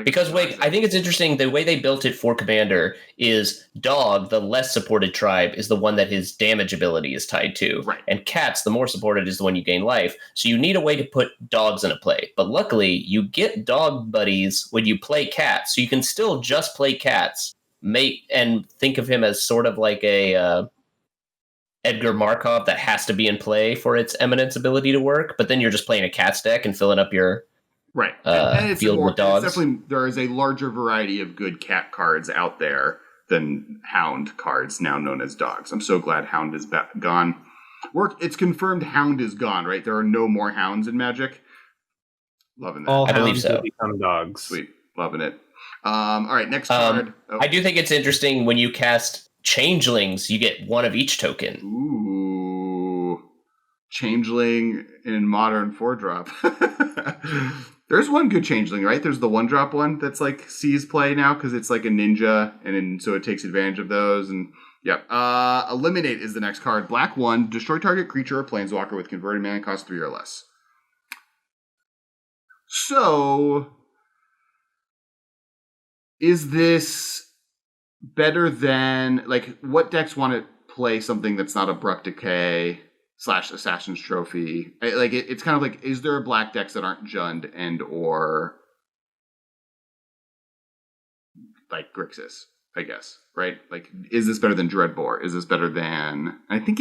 Because wait, I think it's interesting the way they built it for Commander is dog, the less supported tribe, is the one that his damage ability is tied to. Right. And cats, the more supported, is the one you gain life. So you need a way to put dogs in a play. But luckily, you get dog buddies when you play cats. So you can still just play cats, and think of him as sort of like a Edgar Markov that has to be in play for its Eminence ability to work. But then you're just playing a cats deck and filling up your right. And it's field with dogs. It's definitely, there is a larger variety of good cat cards out there than Hound cards, now known as dogs. I'm so glad Hound is gone. It's confirmed Hound is gone, right? There are no more Hounds in Magic. Loving that. All I believe hounds so. will become dogs. Sweet. Loving it. All right, next card. I do think it's interesting when you cast Changelings, you get one of each token. Ooh. Changeling in Modern 4-drop. There's one good Changeling, right? There's the 1-drop one that's like sees play now because it's like a ninja, and so it takes advantage of those. And yeah, Eliminate is the next card. Black 1, destroy target creature or planeswalker with converted mana cost 3 or less. So, is this better than, like, what decks want to play something that's not Abrupt Decay / Assassin's Trophy? It's kind of like, is there black decks that aren't Jund and or like Grixis, I guess, right? Like, is this better than Dreadbore? Is this better than, I think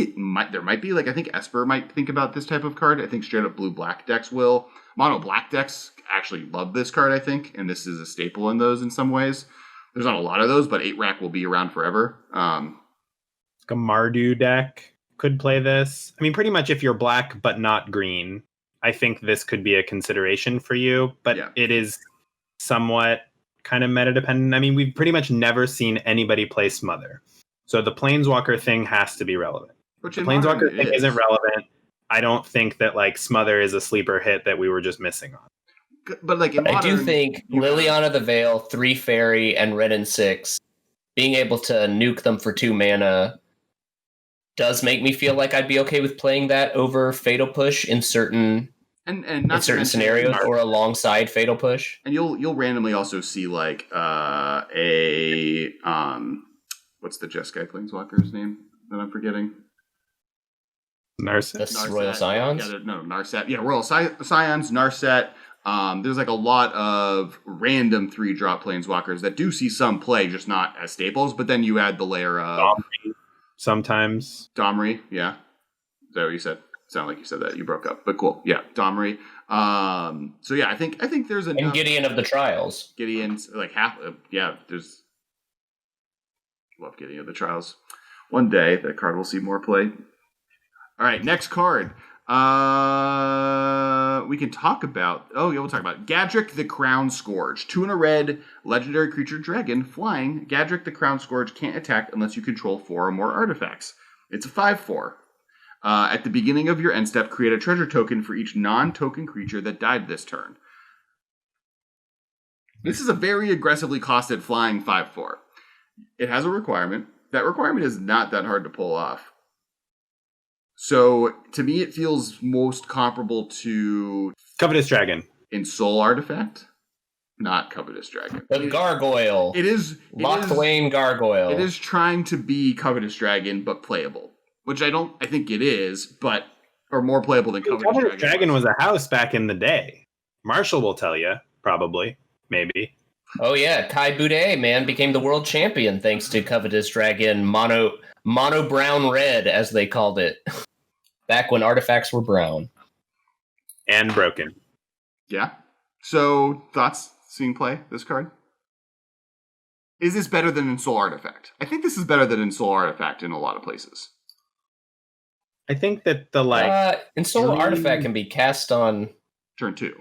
there might be, like, I think Esper might think about this type of card. I think straight up blue-black decks will. Mono black decks actually love this card, I think, and this is a staple in those in some ways. There's not a lot of those, but 8-rack will be around forever. Like a Mardu deck could play this. I mean, pretty much if you're black but not green, I think this could be a consideration for you, but It is somewhat kind of meta dependent. I mean, we've pretty much never seen anybody play Smother. So the Planeswalker thing has to be relevant. If the Planeswalker thing isn't relevant, I don't think that like Smother is a sleeper hit that we were just missing on. But like in I do think Liliana the Veil, 3 fairy, and Red and 6, being able to nuke them for 2 mana does make me feel like I'd be okay with playing that over Fatal Push in certain scenarios or alongside Fatal Push. And you'll randomly also see like what's the Jeskai Planeswalker's name that I'm forgetting? Narset. Royal Scions? Narset. Yeah, Royal Scions, Narset. There's like a lot of random 3-drop Planeswalkers that do see some play, just not as staples. But then you add the layer of Domri, sometimes. Domri, yeah. Is that what you said? Sound like you said that. You broke up, but cool. Yeah, Domri. So yeah, I think there's enough. And Gideon of the Trials. Gideon's like half. There's. Love Gideon of the Trials. One day that card will see more play. All right, next card. We can talk about. We'll talk about Gadrick the Crown Scourge. 2 and a red, legendary creature dragon, flying. Gadrick the Crown Scourge can't attack unless you control 4 or more artifacts. It's a 5/4. At the beginning of your end step, create a treasure token for each non-token creature that died this turn. This is a very aggressively costed flying 5/4. It has a requirement. That requirement is not that hard to pull off. So, to me, it feels most comparable to Covetous Dragon. In Soul Artifact. Not Covetous Dragon. The Gargoyle. It is. Locthwain Gargoyle. It is trying to be Covetous Dragon, but playable. Which I think it is, or more playable than Covetous Dragon. Dragon was a house back in the day. Marshall will tell you, probably, maybe. Oh yeah, Kai Boudet, man, became the world champion thanks to Covetous Dragon mono brown red, as they called it. Back when artifacts were brown. And broken. Yeah. So, thoughts seeing play this card? Is this better than Ensoul Artifact? I think this is better than Ensoul Artifact in a lot of places. I think that the Ensoul Artifact can be cast on turn 2.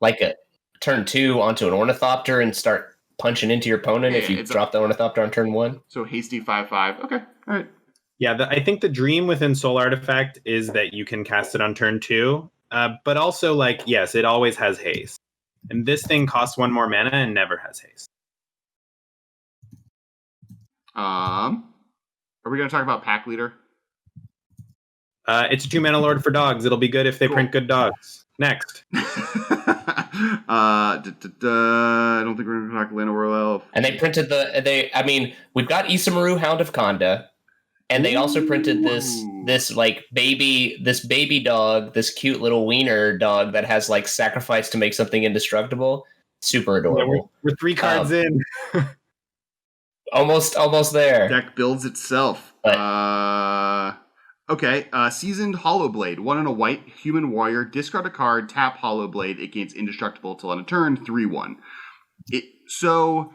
Like a turn 2 onto an Ornithopter and start punching into your opponent if you drop the Ornithopter on turn 1. So hasty 5/5. Okay, all right. Yeah, I think the dream within Soul Artifact is that you can cast it on turn 2, but also yes, it always has haste, and this thing costs 1 more mana and never has haste. Are we going to talk about Pack Leader? It's a 2-mana Lord for dogs. It'll be good if they print good dogs. Next. I don't think we're going to talk Lana Royal Elf. And they printed we've got Isamaru, Hound of Khanda, and they also printed this baby dog, this cute little wiener dog that has sacrifice to make something indestructible. Super adorable. Yeah, we're 3 cards in. Almost there. Deck builds itself. Okay, Seasoned Hollowblade, 1 and a white, human warrior, discard a card, tap Hollowblade, it gains indestructible till end of turn, 3/1. So,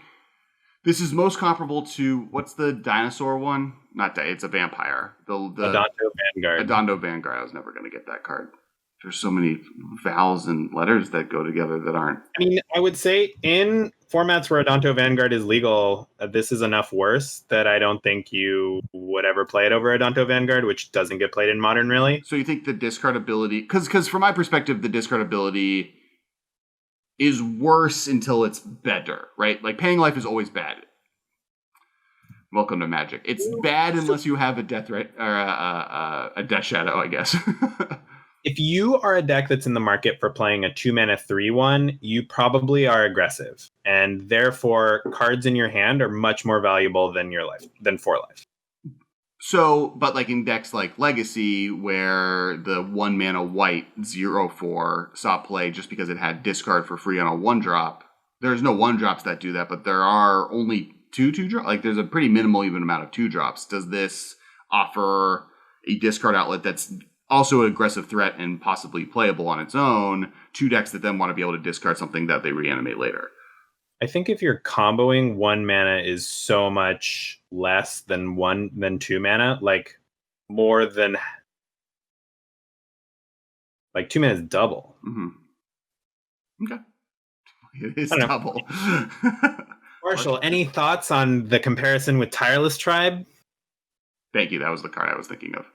this is most comparable to, what's the dinosaur one? It's a vampire. The Adonto Vanguard. Adonto Vanguard, I was never going to get that card. There's so many vowels and letters that go together that aren't. I mean, I would say in formats where Adonto Vanguard is legal, this is enough worse that I don't think you would ever play it over Adonto Vanguard, which doesn't get played in Modern, really. So you think the discard ability... Because from my perspective, the discard ability is worse until it's better, right? Paying life is always bad. Welcome to Magic. It's bad unless you have a death or a death shadow, I guess. If you are a deck that's in the market for playing a 2-mana 3/1, you probably are aggressive, and therefore cards in your hand are much more valuable than 4 life. So, but in decks like Legacy, where the 1 mana white 0/4 saw play just because it had discard for free on a 1-drop, there's no 1-drops that do that, but there are only 2-2-drops. There's a pretty minimal even amount of 2-drops. Does this offer a discard outlet that's also an aggressive threat and possibly playable on its own, 2 decks that then want to be able to discard something that they reanimate later? I think if you're comboing, 1 mana is so much less than 2 mana, more than 2 mana is double. Mm-hmm. Okay. It is double. Marshall, any thoughts on the comparison with Tireless Tribe? Thank you. That was the card I was thinking of.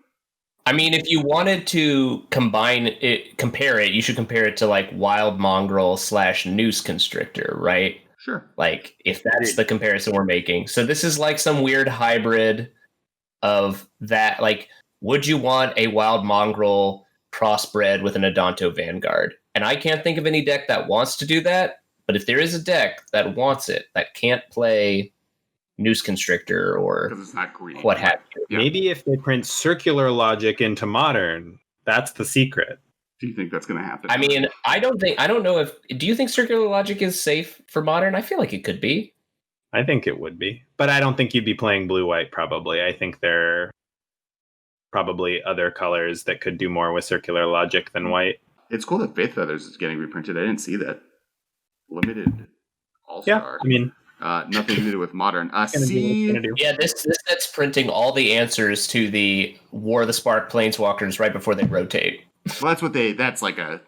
I mean, if you wanted to compare it, you should compare it to Wild Mongrel / Noose Constrictor, right? Sure. If that's the comparison we're making. So this is some weird hybrid of that. Would you want a Wild Mongrel crossbred with an Adonto Vanguard? And I can't think of any deck that wants to do that. But if there is a deck that wants it, that can't play Noose Constrictor or it's not green. What have you. Yeah. Maybe if they print Circular Logic into Modern, that's the secret. Do you think that's going to happen? I mean, do you think Circular Logic is safe for Modern? I feel like it could be. I think it would be. But I don't think you'd be playing blue-white, probably. I think there are probably other colors that could do more with Circular Logic than white. It's cool that Faith Feathers is getting reprinted. I didn't see that. Limited All-Star. Yeah, I mean... nothing to do with Modern. This set's printing all the answers to the War of the Spark Planeswalkers right before they rotate. Well, that's like a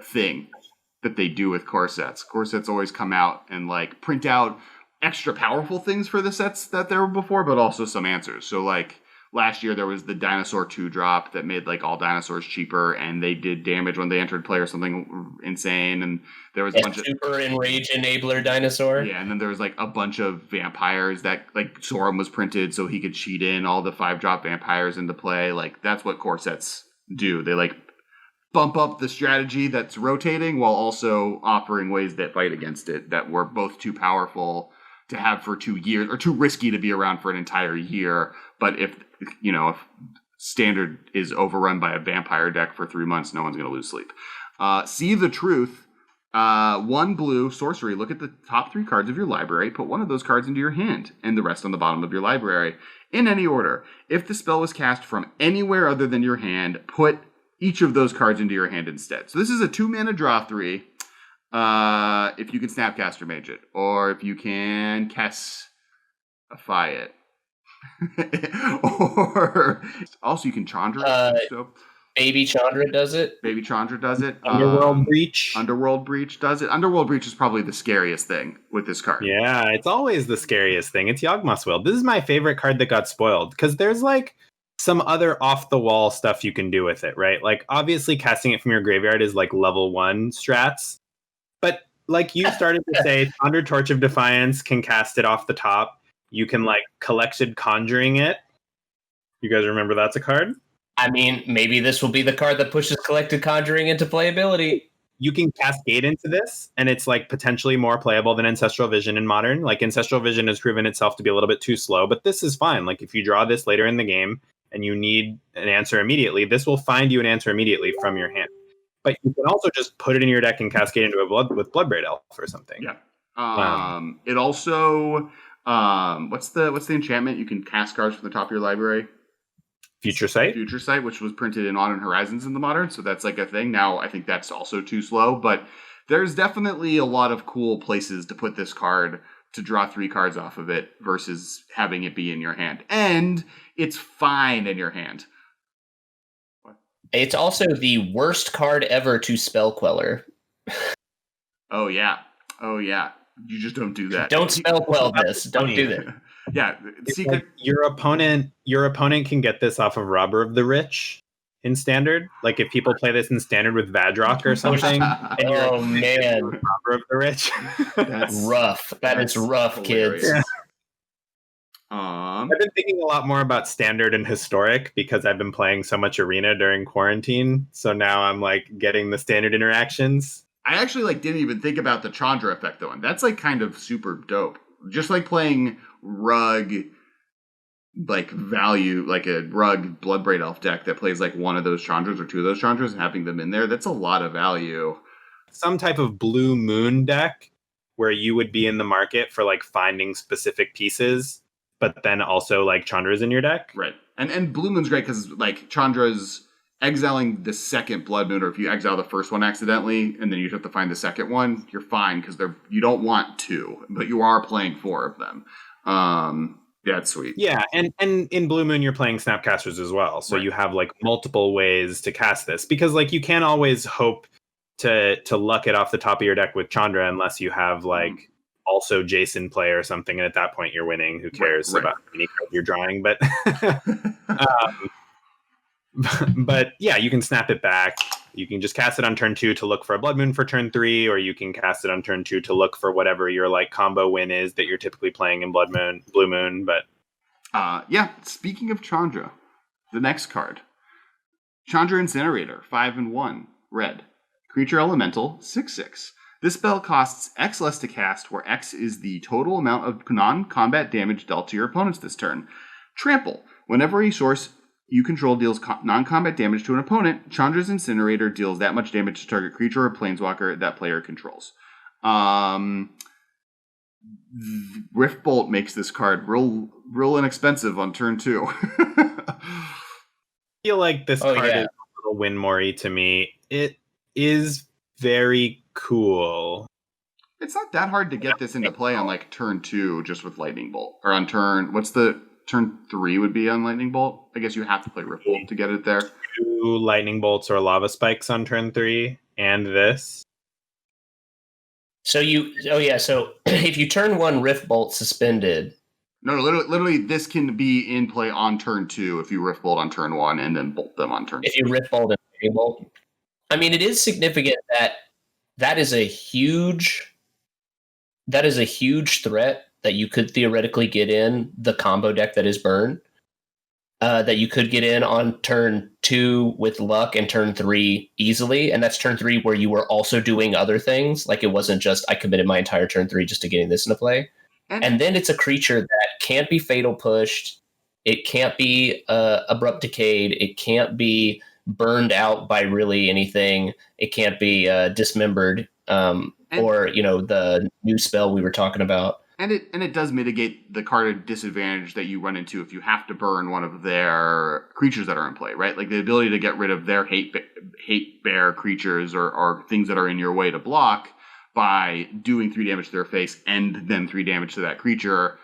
thing that they do with core sets. Core sets always come out and print out extra powerful things for the sets that there were before, but also some answers. So last year there was the Dinosaur 2-drop that made all dinosaurs cheaper, and they did damage when they entered play or something insane. And there was a bunch of Super Enrage Enabler Dinosaur. Yeah, and then there was a bunch of vampires that Sorum was printed so he could cheat in all the 5-drop vampires into play. That's what core sets do. They bump up the strategy that's rotating while also offering ways that fight against it that were both too powerful to have for 2 years or too risky to be around for an entire year. But if Standard is overrun by a vampire deck for 3 months, no one's going to lose sleep. See the Truth. 1 blue sorcery. Look at the top 3 cards of your library. Put 1 of those cards into your hand and the rest on the bottom of your library in any order. If the spell was cast from anywhere other than your hand, put each of those cards into your hand instead. So this is a 2-mana draw 3. if you can Snapcaster Mage it, or if you can Kess-ify it. Or also you can Chandra. So Baby Chandra does it. Baby Chandra does it. Underworld Breach. Underworld Breach does it. Underworld Breach is probably the scariest thing with this card. Yeah, it's always the scariest thing. It's Yawgmoth's Will. This is my favorite card that got spoiled because there's like some other off the wall stuff you can do with it, right? Like obviously casting it from your graveyard is like level 1 strats. But like you started to say, Chandra Torch of Defiance can cast it off the top. You can like Collected Conjuring it. You guys remember that's a card? I mean, maybe this will be the card that pushes Collected Conjuring into playability. You can Cascade into this, and it's like potentially more playable than Ancestral Vision in Modern. Like Ancestral Vision has proven itself to be a little bit too slow, but this is fine. Like if you draw this later in the game and you need an answer immediately, this will find you an answer immediately from your hand. But you can also just put it in your deck and cascade into a Bloodbraid Elf or something. Yeah. It also what's the enchantment? You can cast cards from the top of your library. Future Sight, which was printed in Modern Horizons in the Modern, so that's like a thing. Now I think that's also too slow, but there's definitely a lot of cool places to put this card to draw 3 cards off of it versus having it be in your hand. And it's fine in your hand. What? It's also the worst card ever to Spell Queller. Oh yeah. You just don't do that. Don't Spell Quell this. Don't do that. Yeah, secret. Like your opponent can get this off of Robber of the Rich in Standard. Like if people play this in Standard with Vadrock or something. Oh man, Robber of the Rich. That's rough. That's rough, hilarious. kids. Yeah. I've been thinking a lot more about Standard and Historic because I've been playing so much Arena during quarantine. So now I'm like getting the Standard interactions. I actually like didn't even think about the Chandra effect though, and that's like kind of super dope. Just like playing Rug, like value, like a Rug Bloodbraid Elf deck that plays like one of those Chandras or 2 of those Chandras and having them in there, that's a lot of value. Some type of Blue Moon deck where you would be in the market for like finding specific pieces, but then also like Chandra's in your deck. Right. And Blue Moon's great because like Chandra's exiling the second Blood Moon, or if you exile the first one accidentally and then you have to find the second one, you're fine because you don't want 2, but you are playing 4 of them. Yeah, it's sweet. Yeah, and in Blue Moon you're playing Snapcasters as well, so you have like multiple ways to cast this because like you can't always hope to luck it off the top of your deck with Chandra unless you have like also Jason play or something, and at that point you're winning. Who cares about how many cards you're drawing? But but yeah, you can snap it back. You can just cast it on turn 2 to look for a Blood Moon for turn 3, or you can cast it on turn 2 to look for whatever your like combo win is that you're typically playing in Blue Moon. But yeah, speaking of Chandra, the next card, Chandra Incinerator, 5/1, red, creature elemental, 6/6. This spell costs X less to cast, where X is the total amount of non-combat damage dealt to your opponents this turn. Trample. Whenever a source you control deals non-combat damage to an opponent, Chandra's Incinerator deals that much damage to target creature or planeswalker that player controls. Rift Bolt makes this card real inexpensive on turn 2. I feel like this card is a little Win Mori to me. It is very cool. It's not that hard to get this into play on like turn 2 just with Lightning Bolt. Or on turn 3 would be on Lightning Bolt. I guess you have to play Rift Bolt to get it there. 2 Lightning Bolts or Lava Spikes on turn 3, and this. So if you turn 1 Rift Bolt suspended. No, literally this can be in play on turn 2 if you Rift Bolt on turn 1 and then bolt them on turn 2. If you Rift Bolt and Lightning Bolt. I mean, it is significant that is a huge threat that you could theoretically get in the combo deck that is Burn. That you could get in on turn 2 with luck and turn 3 easily. And that's turn 3 where you were also doing other things. Like it wasn't just I committed my entire turn 3 just to getting this into play. And then it's a creature that can't be fatal pushed. It can't be abrupt decayed. It can't be burned out by really anything. It can't be dismembered or the new spell we were talking about. And it does mitigate the card disadvantage that you run into if you have to burn one of their creatures that are in play, right? Like the ability to get rid of their hate bear creatures or things that are in your way to block by doing 3 damage to their face and then 3 damage to that creature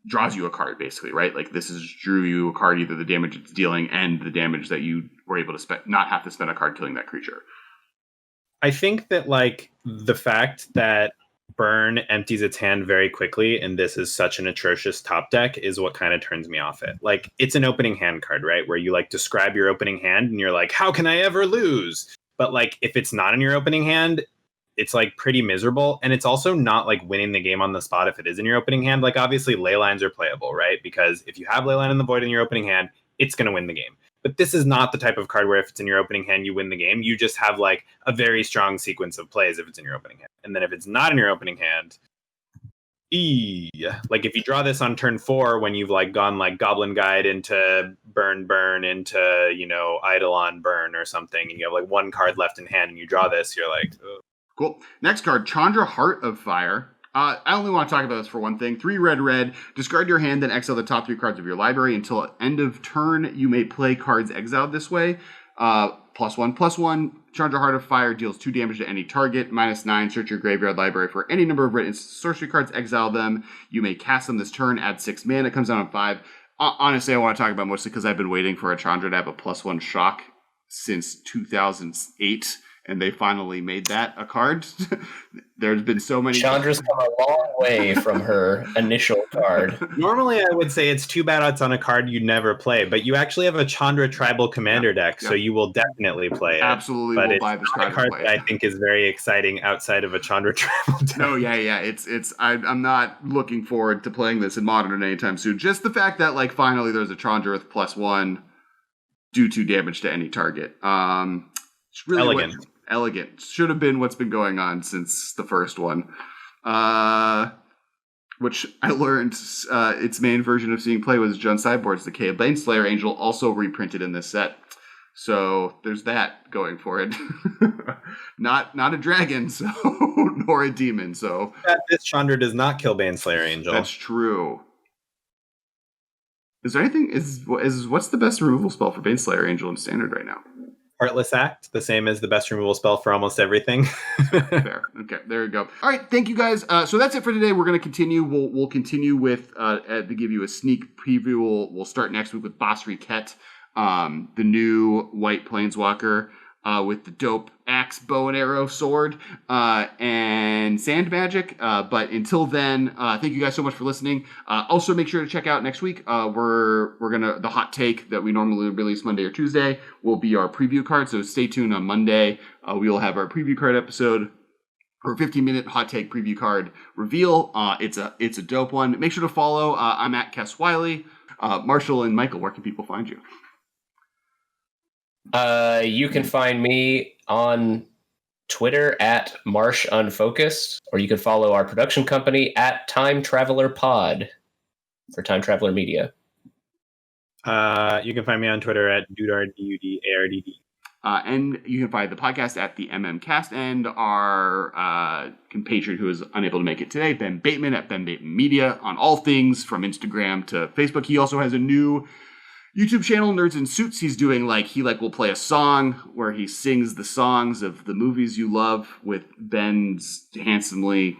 draws you a card, basically, right? Like this drew you a card, either the damage it's dealing and the damage that you were able to not have to spend a card killing that creature. I think that like the fact that Burn empties its hand very quickly, and this is such an atrocious top deck, is what kind of turns me off it. Like, it's an opening hand card, right? Where you like describe your opening hand and you're like, how can I ever lose? But like, if it's not in your opening hand, it's like pretty miserable. And it's also not like winning the game on the spot if it is in your opening hand. Like, obviously ley lines are playable, right? Because if you have Leyline in the Void in your opening hand, it's going to win the game. But this is not the type of card where if it's in your opening hand, you win the game. You just have like a very strong sequence of plays if it's in your opening hand. And then if it's not in your opening hand, like if you draw this on turn 4 when you've like gone like Goblin Guide into burn into, you know, Eidolon burn or something, and you have like 1 card left in hand and you draw this, you're like, ugh. Cool. Next card, Chandra Heart of Fire. I only want to talk about this for one thing. 3 red. Discard your hand, then exile the top 3 cards of your library. Until end of turn, you may play cards exiled this way. +1/+1. Chandra Heart of Fire deals 2 damage to any target. -9. Search your graveyard library for any number of red instant sorcery cards. Exile them. You may cast them this turn. Add 6 mana. It comes down on 5. Honestly, I want to talk about mostly because I've been waiting for a Chandra to have a +1 shock since 2008. And they finally made that a card. There's been so many. Chandra's come a long way from her initial card. Normally, I would say it's 2 bad odds on a card you never play, but you actually have a Chandra Tribal Commander deck, so you will definitely play it. Absolutely, but we'll it's buy this not card. A card that I think is very exciting outside of a Chandra Tribal deck. No, yeah. I'm not looking forward to playing this in Modern anytime soon. Just the fact that like finally there's a Chandra with +1, do 2 damage to any target. It's really elegant. Should have been what's been going on since the first one. Which I learned its main version of seeing play was Jund Sideboard's The Cave Baneslayer Angel, also reprinted in this set. So there's that going for it. not a dragon, so nor a demon. So this Chandra does not kill Baneslayer Angel. That's true. Is there anything? What's the best removal spell for Baneslayer Angel in Standard right now? Heartless Act, the same as the best removal spell for almost everything. Fair. Okay, there you go. All right, thank you guys. So that's it for today. We're going to continue. We'll continue with to give you a sneak preview. We'll start next week with Basri Ket, the new white planeswalker with the dope axe, bow and arrow, sword, and sand magic. But until then, thank you guys so much for listening. Also, make sure to check out next week. We're gonna the hot take that we normally release Monday or Tuesday will be our preview card. So stay tuned on Monday. We will have our preview card episode. Or 15-minute hot take preview card reveal. It's a dope one. Make sure to follow. I'm at Kess Wiley. Marshall and Michael, where can people find you? You can find me on Twitter at Marsh Unfocused, or you can follow our production company at Time Traveler Pod for Time Traveler Media. You can find me on Twitter at Dudard, DUDARDD. And you can find the podcast at the MMcast and our compatriot who is unable to make it today, Ben Bateman at Ben Bateman Media on all things from Instagram to Facebook. He also has a new YouTube channel, Nerds in Suits. He's doing he will play a song where he sings the songs of the movies you love with Ben's handsomely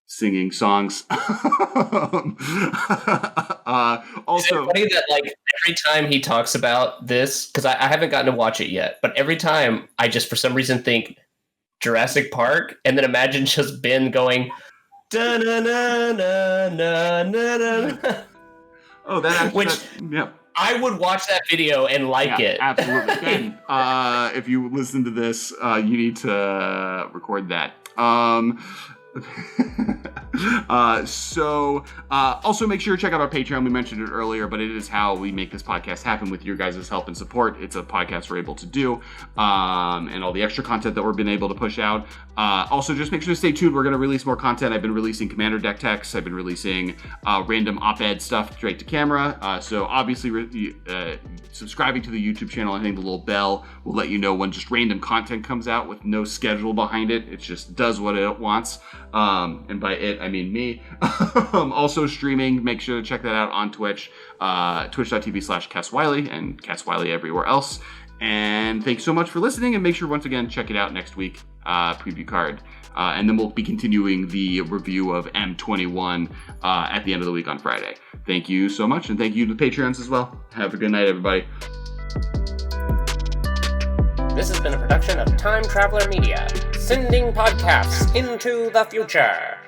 singing songs. Also, is it funny that every time he talks about this, because I haven't gotten to watch it yet, but every time I just for some reason think Jurassic Park, and then imagine just Ben going da na na na na na na. Oh, that actually, yeah. I would watch that video and it. Absolutely. Ben, if you listen to this, you need to record that. Also make sure to check out our Patreon. We mentioned it earlier, but it is how we make this podcast happen with your guys' help and support. It's a podcast we're able to do, and all the extra content that we've been able to push out. Also, just make sure to stay tuned. We're going to release more content. I've been releasing Commander deck texts. I've been releasing random op-ed stuff straight to camera. So obviously, subscribing to the YouTube channel and hitting the little bell will let you know when just random content comes out with no schedule behind it. It just does what it wants. And by it, I mean me. Also streaming, make sure to check that out on Twitch, twitch.tv/Kess Wiley and Kess Wiley everywhere else. And thanks so much for listening, and make sure once again, check it out next week. preview card. And then we'll be continuing the review of M21 at the end of the week on Friday. Thank you so much, and thank you to the Patreons as well. Have a good night, everybody. This has been a production of Time Traveler Media, sending podcasts into the future.